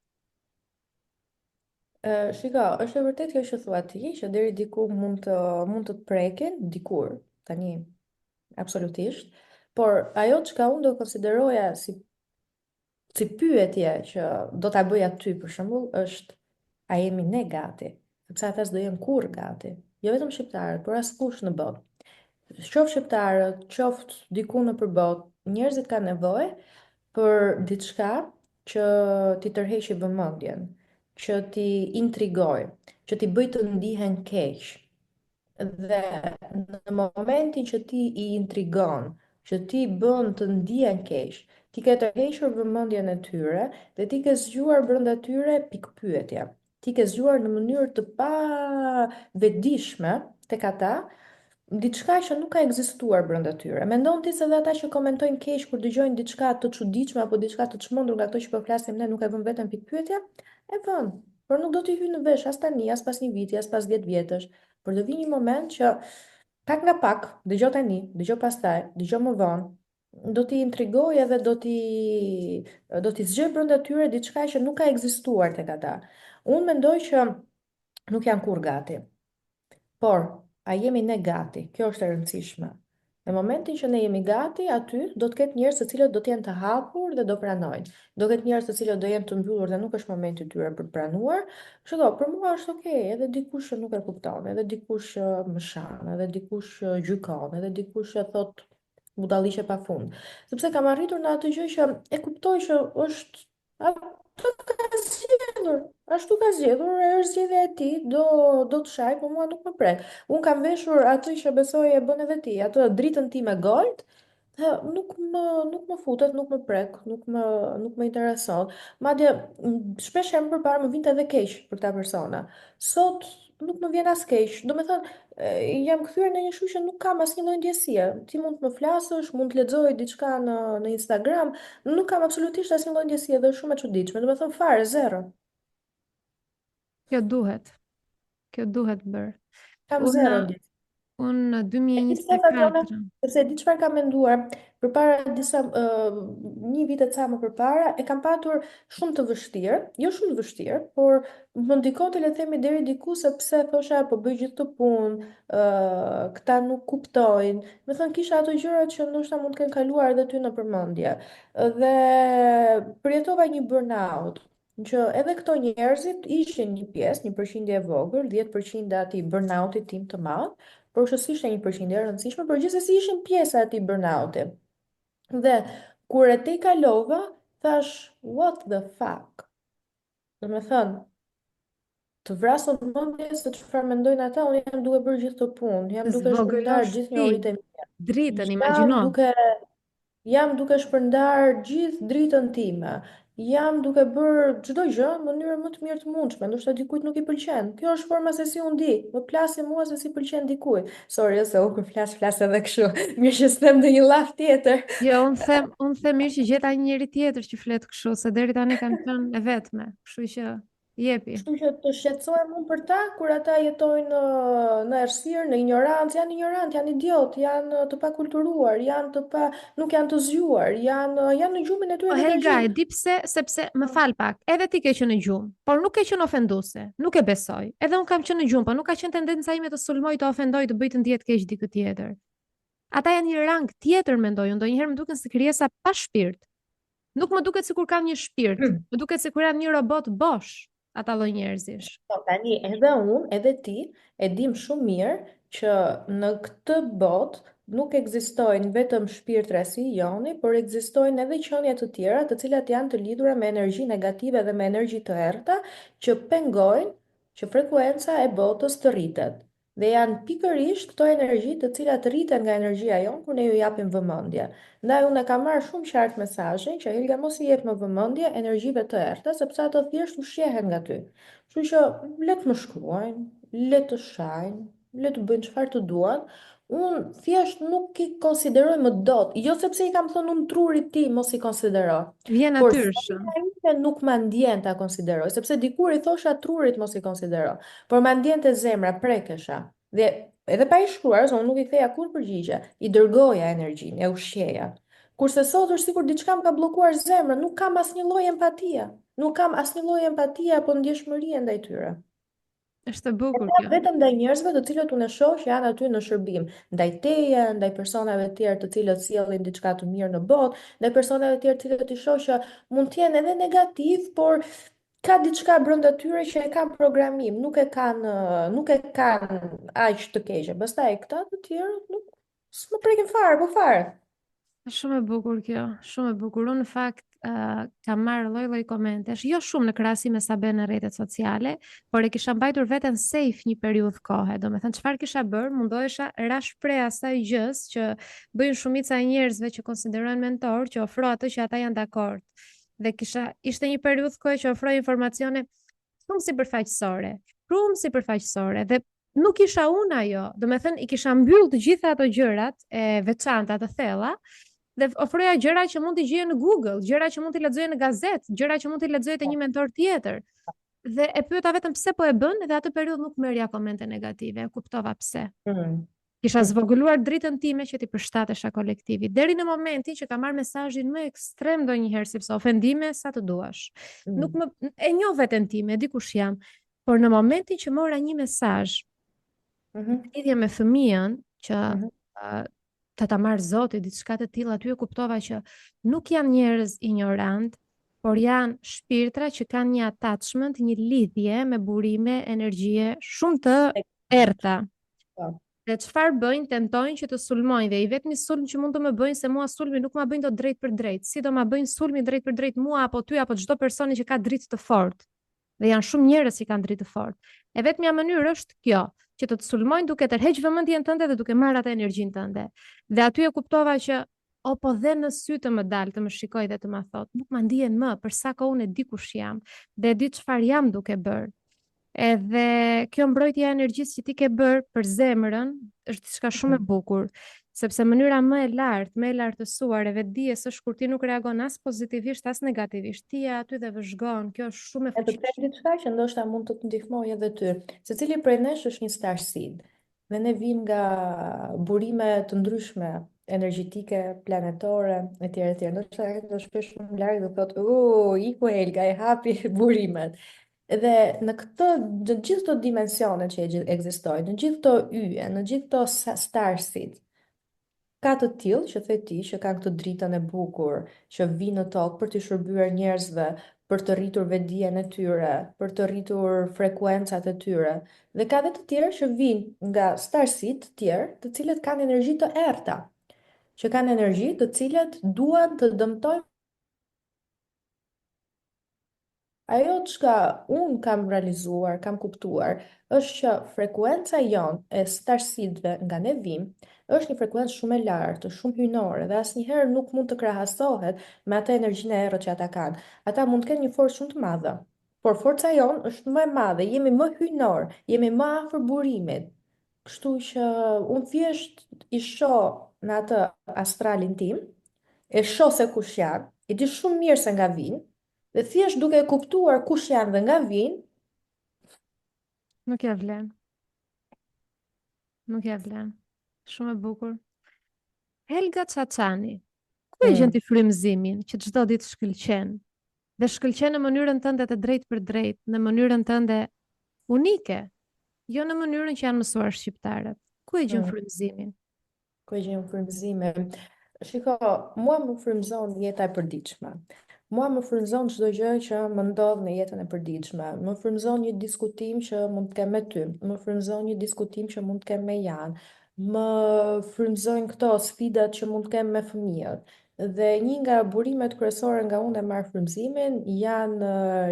Shiko, është e vërtet kjo që thua ti, që deri diku mund të prekin, dikur, tani, absolutisht, por ajo çka unë do konsideroja si pyetje që do ta bëja ty për shembull, është a jemi ne gati? Sepse ata s'do jenë kurrë gati. Jo vetëm shqiptarët, por askush në botë. Qoftë shqiptarët, qoftë diku në përbot, njerëzit kanë nevojë për diçka që ti tërheqi vëmendjen, që ti intrigoj, që ti bëj të ndihen keq. Dhe në momentin që ti i intrigon, që ti bën të ndihen keq, ti ke tërhequr vëmendjen e tyre dhe ti ke zgjuar brenda tyre pikpyetje. Ti ke zgjuar në mënyrë të pa vetëdijshme tek ata diçka që nuk ka ekzistuar brenda tyre. Mendon ti se dhe ata që komentojnë keq kur dëgjojnë diçka të çuditshme apo diçka të çmendur nga ato që po flasim ne nuk e vën veten pikpyetja? E vën, por nuk do t'i hyjë në vesh as tani, as pas një viti, as pas 10 vjetësh, por do vi një moment që pak nga pak, dëgjoj tani, dëgjoj pastaj, dëgjoj më vonë, do t'i intrigoj edhe do t'i zgjej brenda tyre diçka që nuk ka ekzistuar tek ata. Unë mendoj që nuk janë kur gati. Por, a jemi ne gati? Kjo është e rëndësishme. Në momentin që ne jemi gati, aty do të ketë njerëz të cilët do të jenë të hapur dhe do pranojnë. Do ketë njerëz të cilët do jenë të mbyllur dhe nuk është momenti i tyre për të pranuar. Kështu do, për mua është okay, edhe dikush që nuk e kupton, edhe dikush që më shan, edhe dikush që gjykon, edhe dikush që thot budalliqe pafund. Sepse kam arritur në atë gjë që e kuptoj që është ato ka zgjedhur. Ashtu ka zgjedhur, është zgjedhja e tij, do të shaj, por mua nuk më prek. Un kam veshur atë që besoj e bën edhe ti, atë dritën time gold, dhe nuk më futet, nuk më prek, nuk më intereson. Madje shpesh herë më përpara më vinte edhe keq për këta persona. Sot nuk më vjen as keq. Do me thënë, jam kthyer në një shuq që nuk kam asnjë lloj ndjesie. Ti mund të më flasësh, mund të lexoj diçka në Instagram, nuk kam absolutisht asnjë lloj ndjesie dhe është shumë e çuditshme. Do me thënë fare zero. Kjo duhet. Kjo duhet bërë. Kam Unë zero ndjesie. unë në E di pse tha Tona? 2024. Sepse di çfarë kam menduar përpara një vite ca më përpara, e kam patur shumë të vështirë, jo shumë të vështirë, por më ndikon të le të themi deri diku sepse thosha po bëj gjithë të punë, këta nuk kuptojnë. Me thënë kisha ato gjërat që ndoshta mund të kenë kaluar edhe ty në përmendje. Dhe përjetova një burnout. Që edhe këto njerëzit ishin një pjesë, një përqindje e vogël, 10% e atij burnoutit tim të madh, por që s'ishte një përqindje e rëndësishme, por gjithsesi ishin pjesë e atij burnouti. Dhe kur e te kalova, thash, what the fuck? Do me thënë, të vrasën mendje se çfarë mendojnë ata, unë jam duke bërë gjithë të punë, jam duke shpërndar Zvogëlosh gjithë ti njëritë e mia. dritën, Jam imagjino. duke Jam duke shpërndar gjithë dritën time. Jam duke bërë çdo gjë në mënyrë më të mirë të mundshme. Ndoshta dikujt nuk i pëlqen. Kjo është forma se si unë di. Më plasi mua se si pëlqen dikujt. Sorry, se unë kur flas edhe kështu. Mirë që s'tem ndonjë llaf tjetër. Jo, unë them mirë që gjeta një njeri tjetër që flet kështu, se deri tani kam qenë e vetme. Kështu që jepi. Kështu që të shqetësohem unë për ta, kur ata jetojnë në errësirë, në ignorancë, janë ignorant, janë idiot, janë të pakulturuar, nuk janë të zgjuar, janë në gjumin e Po tyre Helga, e letargjik. di pse, sepse më fal pak, edhe ti ke qenë në gjumë, por nuk ke qenë ofenduese, nuk e besoj. Edhe unë kam qenë në gjumë, por nuk ka qenë tendenca ime të sulmoj, të ofendoj, të bëj të ndihet keq dikë tjetër. Ata janë një rang tjetër, mendoj, unë ndonjëherë më duken si krijesa pa shpirt. Nuk më duket sikur kanë një shpirt, më duket sikur janë një robot bosh, ata lloj njerëzish. Po tani edhe unë, edhe ti e dim shumë mirë që në këtë botë nuk ekzistojnë vetëm shpirtra si joni, por ekzistojnë edhe qenie të tjera, të cilat janë të lidhura me energji negative dhe me energji të errta, që pengojnë që frekuenca e botës të rritet. Dhe janë pikërisht këto energji të cilat rriten nga energjia jonë kur ne ju japim vëmendje. Ndaj unë e kam marrë shumë qartë mesazhin që Helga mos i jep më vëmendje energjive të errta, sepse ato thjesht ushqehen nga ty. Kështu që le të më shkruajnë, le të shajnë, le të bëjnë çfarë të duan. Unë thjesht nuk i konsideroj më dot, jo sepse i kam thënë unë trurit ti mos i konsidero, Vjen por natyrshëm. zemra ime nuk ma ndjen ta konsideroj, sepse dikur i thosha trurit mos i konsidero, por ma ndjen të zemra prekesha. Dhe edhe pa i shkruar, se unë nuk i ktheja kur përgjigje, i dërgoja energjinë, e ushqeja. Kurse sot është sikur diçka më ka bllokuar zemrën, nuk kam asnjë lloj empatie. Nuk kam asnjë lloj empatie apo ndjeshmërie ndaj tyre. Është e bukur Ja, kjo. vetëm ndaj njerëzve të cilët unë e shoh që janë aty në shërbim, ndaj teje, ndaj personave të tjerë të cilët sjellin diçka të mirë në botë, ndaj personave të tjerë të cilët i shoh që mund të jenë edhe negativ, por ka diçka brenda tyre që e kanë programim, nuk e kanë aq të keqe. Pastaj këta të tjerë nuk s'më prekin fare, po fare. Është shumë e bukur kjo, shumë e bukur. Unë në fakt kam marrë lloj-lloj komentesh, jo shumë në krahasim me sa bën në rrjetet sociale, por e kisha mbajtur veten safe një periudhë kohe. Domethënë çfarë kisha bërë, mundohesha ra shpreh asaj gjës që bëjnë shumica e njerëzve që konsiderojnë mentor, që ofro atë që ata janë dakord. Dhe ishte një periudhë kohë që ofroi informacione shumë sipërfaqësore dhe nuk isha unë ajo. Domethënë i kisha mbyll të gjitha ato gjërat e veçanta të thella dhe ofroja gjëra që mund t'i gjejë në Google, gjëra që mund t'i lexojë në gazetë, gjëra që mund t'i lexojë te një mentor tjetër. Dhe e pyeta vetëm pse po e bën dhe atë periudhë nuk merrja komente negative, e kuptova pse. Mm. Kisha zvogëluar dritën time që ti përshtatesha kolektivit, deri në momentin që ka marrë mesazhin më ekstrem ndonjëherë, sepse ofendime sa të duash. Nuk Mm. më e njoh veten time, di kush jam, por në momentin që mora një mesazh Mhm. lidhje me fëmijën që Mhm. të ta marrë Zoti diçka të tillë, aty e kuptova që nuk janë njerëz ignorant, por janë shpirtra që kanë një attachment, një lidhje me burime, energjie shumë të errta. Po. Dhe çfarë bëjnë, tentojnë që të sulmojnë dhe i vetmi sulm që mund të më bëjnë, se mua sulmi nuk ma bëjnë dot drejt për drejt. Si do ma bëjnë sulmi drejt për drejt mua apo ty apo çdo personi që ka dritë të fortë. Dhe janë shumë njerëz që kanë dritë të fortë. E vetmja mënyrë është kjo, që të sulmojnë duke tërheq vëmendjen tënde dhe duke marrë atë energjinë tënde. Dhe aty e kuptova që o po dhe në sy të më dalë, të më shikoj dhe të më thotë, nuk ma ndihen më, për sa kohë unë e di kush jam dhe e di çfarë jam duke bërë. Edhe kjo mbrojtje e energjisë që ti ke bërë për zemrën është diçka shumë e bukur, sepse mënyra më e lartë, më e lartësuar e vetdijes është kur ti nuk reagon as pozitivisht as negativisht. Ti je aty dhe vëzhgon, kjo është shumë e E të them fuqishme. diçka që ndoshta mund të të ndihmojë edhe ty. Secili prej nesh është një star seed. Dhe ne vim nga burime të ndryshme energjetike, planetore, etj etj. Ndoshta ai do shpesh shumë larg dhe thotë, iku Helga, e hapi burimet." Dhe në këtë, në gjithë këto dimensione që ekzistojnë, në gjithë këto yje, në gjithë këto star seed, ka të tillë që the ti që kanë këtë dritën e bukur, që vinë në tokë për të shërbyer njerëzve, për të rritur vetdijen e tyre, për të rritur frekuencat e tyre. Dhe ka dhe të tjerë që vinë nga starësit të tjerë, të cilët kanë energji të errta, që kanë energji të cilët duan të dëmtojnë. Ajo çka unë kam realizuar, kam kuptuar, është që frekuenca jonë e starësitëve nga ne vim, është një frekuencë shumë e lartë, shumë hyjnore dhe asnjëherë nuk mund të krahasohet me atë energjinë e errët që ata kanë. Ata mund të kenë një forcë shumë të madhe, por forca jonë është më e madhe, jemi më hyjnor, jemi më afër burimit. Kështu që unë thjesht i shoh në atë astralin tim, e shoh se kush janë, i di shumë mirë se nga vinë, dhe thjesht duke e kuptuar kush janë dhe nga vinë. Nuk ja vlen, nuk ja vlen. Shumë e bukur. Helga Çaçani, ku e gjen Mm. ti frymëzimin që çdo ditë shkëlqen? Dhe shkëlqen në mënyrën tënde të drejtë për drejtë, në mënyrën tënde unike, jo në mënyrën që janë mësuar shqiptarët. Ku e gjen Mm. frymëzimin? Ku e gjem frymëzime? Shiko, mua më frymëzon jeta e përditshme. Mua më frymëzon çdo gjë që më ndodh në jetën e përditshme. Më frymëzon një diskutim që mund të kem me ty. Më frymëzon një diskutim që mund të kem me Jan. Më frymëzojnë këto sfidat që mund të kem me fëmijët. Dhe një nga burimet kryesore nga unë e marr frymëzimin janë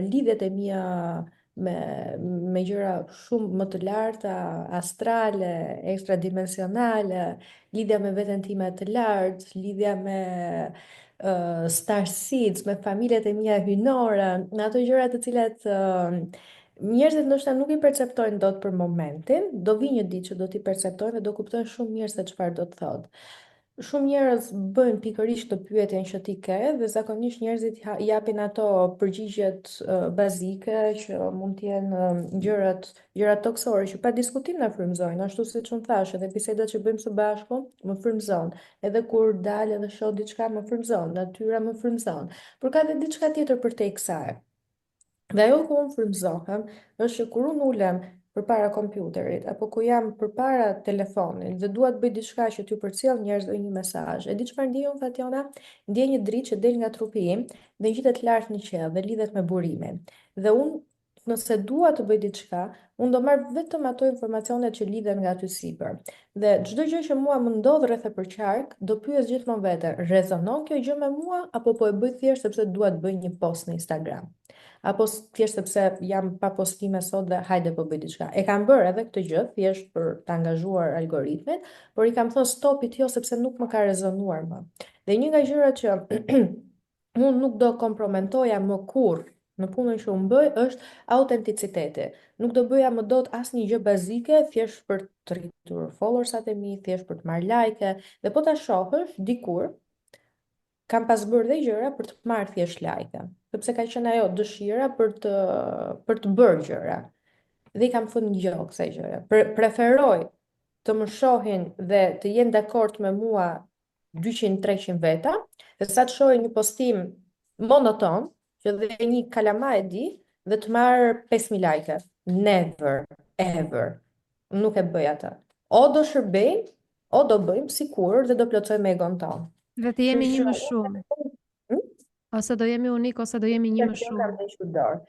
lidhjet e mia me gjëra shumë më të larta, astrale, ekstradimensionale, lidhja me veten time të lartë, lidhja me star seeds, me familjet e mia hyjnore, në ato gjëra të cilat njerëzit ndoshta nuk i perceptojnë dot për momentin, do vi një ditë që do t'i perceptojnë dhe do kuptojnë shumë mirë se çfarë do të thotë. Shumë njerëz bëjnë pikërisht këtë pyetjen që ti ke dhe zakonisht njerëzit japin ato përgjigjet bazike që mund të jenë gjërat toksore që pa diskutim na frymëzojnë, ashtu siç unë thash, edhe bisedat që bëjmë së bashku më frymëzon, edhe kur dal edhe shoh diçka më frymëzon, natyra më frymëzon, por ka edhe diçka tjetër përtej kësaj. Dhe ajo ku unë frymëzohem është që kur unë ulem përpara kompjuterit apo ku jam përpara telefonit dhe dua të bëj diçka që t'ju përcjell njerëzve një mesazh. E di çfarë ndjej unë Fatjona? Ndjej një dritë që del nga trupi im dhe ngjitet lart në qiell dhe lidhet me burimin. Dhe unë nëse dua të bëj diçka, unë do marr vetëm ato informacione që lidhen nga aty sipër. Dhe çdo gjë që mua më ndodh rreth e përqark, do pyes gjithmonë veten, rezonon kjo gjë me mua apo po e bëj thjesht sepse dua të bëj një post në Instagram? Apo thjesht sepse jam pa postime sot dhe hajde po bëj diçka. E kam bërë edhe këtë gjë thjesht për të angazhuar algoritmin, por i kam thënë stopit jo sepse nuk më ka rezonuar më. Dhe një nga gjërat që unë nuk do kompromentoja më kurrë në punën që unë bëj është autenticiteti. Nuk do bëja më dot asnjë gjë bazike thjesht për të rritur followersat e mi, thjesht për të marrë like, dhe po ta shohësh dikur kam pas bërë dhe gjëra për të marrë thjesht like. sepse ka qenë ajo dëshira për të bërë gjëra. Dhe i kam thënë jo kësaj gjëre. Preferoj të më shohin dhe të jenë dakord me mua 200-300 veta, dhe sa të shohin një postim monoton, që dhe një kalama e di, dhe të marrë 5.000 like. Never, ever. Nuk e bëj atë. O do shërbejmë, o do bëjmë sikur dhe do plotësojmë egon tonë. Dhe të jemi një Kështu më që shumë, hm? ose do jemi unik, ose do jemi një më Jo shumë. kam hequr dorë.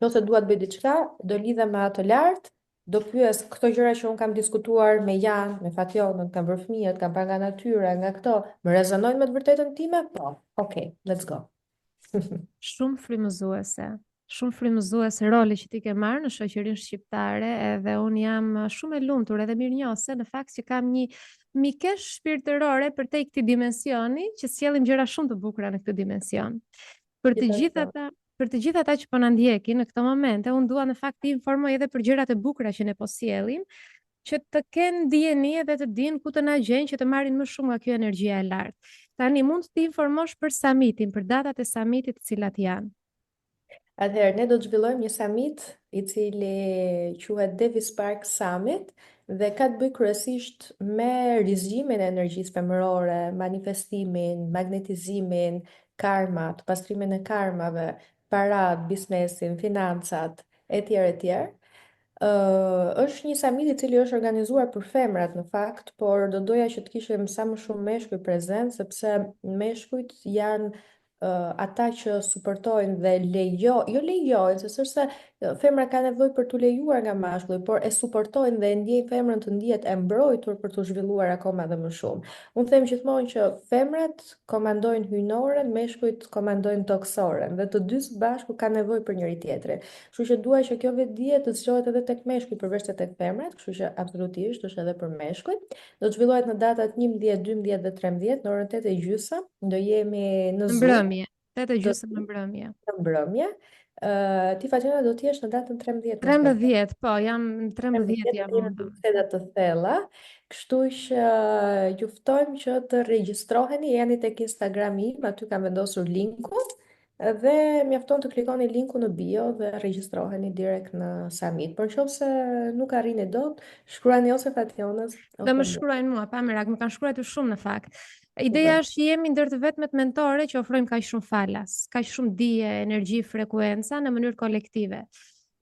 Nëse dua të bëj diçka, do lidhem me ato lart, do pyes këto gjëra që un kam diskutuar me Jan, me Fationën, kam bërë fëmijët, kam parë nga natyra, nga këto, më rezonojnë me të vërtetën time? Po. Okay, let's go. Shumë frymëzuese. Shumë frymëzuese roli që ti ke marrë në shoqërinë shqiptare, edhe un jam shumë e lumtur edhe mirënjohëse në fakt që kam një mikesh shpirtërore përtej këtij dimensioni, që sjellim gjëra shumë të bukura në këtë dimension. Për të gjithë Gjithashtu. ata, për të gjithë ata që po na ndjekin në këto momente, un dua në fakt të informoj edhe për gjërat e bukura që ne po sjellim, që të kenë dijeni edhe të dinë ku të na gjejnë, që të marrin më shumë nga kjo energjia e lartë. Tani mund të informosh për summitin, për datat e summitit të cilat janë. Atëherë, ne do të zhvillojmë një summit i cili quhet Devi Spark Summit dhe ka të bëjë kryesisht me rizgjimin e energjisë femërore, manifestimin, magnetizimin, karmat, pastrimin e karmave, parat, biznesin, financat, etj. Etj. Është një summit i cili është organizuar për femrat në fakt, por do doja që të kishim sa më shumë meshkuj prezent, sepse meshkujt janë ata që suportojnë dhe jo lejojnë, se s'është se femra ka nevojë për t'u lejuar nga mashkulli, por e suportojnë dhe e ndjejnë femrën të ndihet e mbrojtur për t'u zhvilluar akoma dhe më shumë. Unë them gjithmonë që femrat komandojnë hyjnoren, meshkujt komandojnë toksoren, dhe të dy së bashku kanë nevojë për njëri tjetrin. Kështu që dua që kjo vetdije të zgjohet edhe tek meshkujt përveç se tek femrat, kështu që absolutisht është edhe për meshkujt. Do të zhvillohet në datat 11, 12 dhe 13 në orën 8:30. Do jemi në Në Zoom, mbrëmje, 8:30 në mbrëmje. në mbrëmje. Ti Fatjona do t'jesh në datën 13, mos gaboj. 13, po, jam 13 13 jam jemi unë. me biseda të thella, kështu që ju ftojmë që të regjistroheni, jeni tek Instagrami im, aty kam vendosur linkun, dhe mjafton të klikoni linku në bio dhe regjistroheni direkt në Summit. Por nëse nuk arrini dot, shkruani ose Fatjonës Dhe më ose mua. shkruajnë mua, pa merak, më kanë shkruar shumë në fakt. Ideja Super. është që jemi ndër të vetmet mentore që ofrojmë kaq shumë falas, kaq shumë dije, energji, frekuenca në mënyrë kolektive.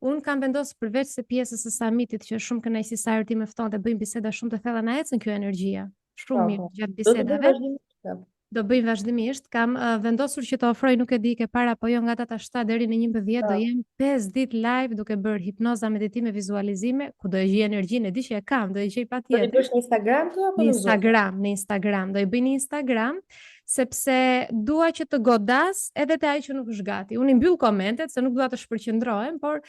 Unë kam vendosur përveç se pjesës së summitit që është shumë kënaqësi sa herë ti më fton dhe bëjmë biseda shumë të thella, na ecën kjo energjia. Shumë Po, mirë po. gjatë Do të bëj bisedave. vazhdimisht. Do bëjmë vazhdimisht. Kam vendosur që të ofroj, nuk e di ke para apo jo, nga data 7 deri në 11 do Po. jem 5 ditë live duke bërë hipnoza, meditime, vizualizime, ku do e gjej energjinë, e di që e kam, do e gjej Do t'i patjetër. bësh në Instagram tu apo Në në Zoom? Instagram, në Instagram, do i bëj në Instagram, sepse dua që të godas edhe te ai që nuk është gati. Unë i mbyll komentet se nuk dua të shpërqendrohem, por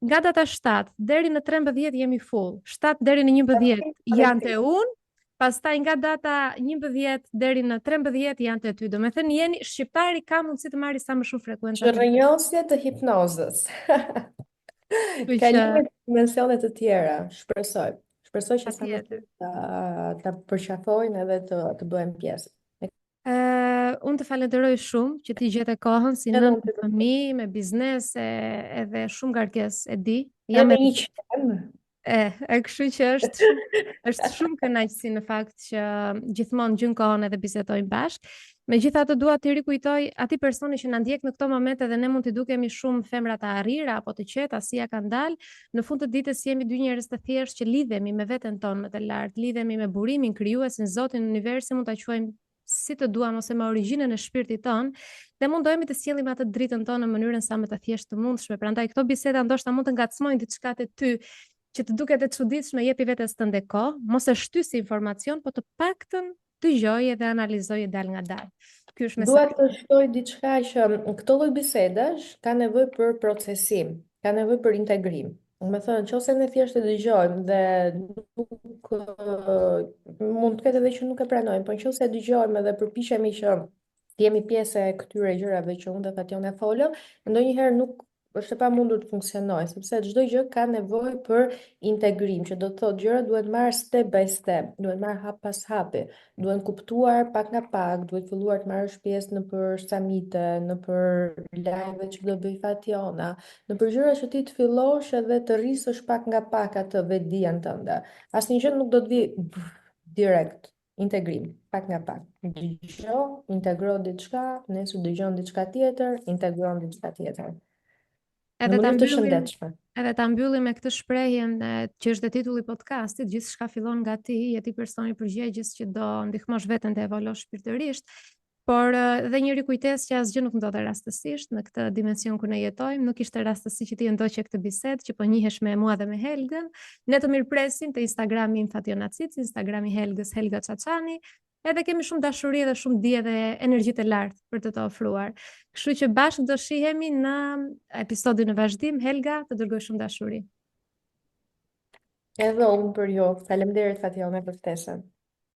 nga data 7 deri në 13 jemi full. 7 deri në 11 janë te unë, pastaj nga data 11 deri në 13 janë te ty. Do me thënë jeni shqiptari, ka mundësi të marri sa më shumë frekuenca të bukura. Rrënjosje të hipnozës. Kështu që Kalime të dimensione të tjera, shpresoj. Shpresoj që sa më patjetër. shumë ta përqafojnë edhe të bëhen pjesë. Unë të falenderoj shumë që ti gjete kohën si Edhe nën unë me të fëmijë, me biznes, edhe shumë garkes e di. edhe Jam me e një qenë. kështu që është shumë kënaqësi në fakt që gjithmonë gjyn kohën edhe bisedojmë bashkë. Megjithatë dua të rikujtoj atij personi që na ndjek në këto momente dhe ne mund t'i dukemi shumë femra të arrira apo të qeta si ja kanë dalë, në fund të ditës jemi dy njerëz të thjeshtë që lidhemi me veten tonë më të lartë, lidhemi me burimin krijuesin, Zotin, universin, mund ta quajmë si të duam ose me origjinën e shpirtit tonë, dhe mundohemi të sjellim atë dritën tonë në mënyrën sa më të thjeshtë të mundshme. Prandaj këto biseda ndoshta mund të ngacmojnë diçka te ty që të duket e çuditshme, jepi vetes tënde kohë, mos e shtysi informacion, po të paktën dëgjoj edhe analizoj e dal nga dal. Ky është Dua mesazhi. të shtoj diçka që këto lloj bisedash ka nevojë për procesim, ka nevojë për integrim. Do të thënë, nëse ne thjesht e dëgjojmë dhe nuk mund të ketë edhe që nuk e pranojmë, por nëse e dëgjojmë dhe përpiqemi që të jemi pjesë e këtyre gjërave që unë dhe Fatjona folëm, ndonjëherë nuk është e pamundur të funksionojë, sepse çdo gjë ka nevojë për integrim, që do të thotë gjërat duhet marrë step by step, duhet marrë hap pas hapi, duhet kuptuar pak nga pak, duhet filluar të marrësh pjesë në për samite, në për live që do bëj Fationa, në për gjëra që ti të fillosh edhe të rrisësh pak nga pak atë vetdijen tënde. Asnjë gjë nuk do të vi direkt. Integrim, pak nga pak. Dëgjo, integro diçka, nesër dëgjon diçka tjetër, integron diçka tjetër. Në Edhe ta mënyrë të mbyllim, shëndetshme. edhe ta mbyllim me këtë shprehjen që është dhe titulli i podcastit, gjithçka fillon nga ti, je ti personi përgjegjës që do ndihmosh veten të evoluosh shpirtërisht, por dhe njëri kujtes që asgjë nuk ndodhe rastësisht në këtë dimension ku ne jetojmë, nuk ishte rastësi që ti ndoqe këtë bisedë, që po njihesh me mua dhe me Helgën. Ne të mirpresim te Instagrami im Fationa Cici, Instagrami Helgës Helga Çaçani. Edhe kemi shumë dashuri dhe shumë dije dhe energji të lartë për të ofruar. Kështu që bashkë do shihemi në episodin në vazhdim. Helga, të dërgoj shumë dashuri. Edhe unë për ju. Faleminderit Fationa për ftesën.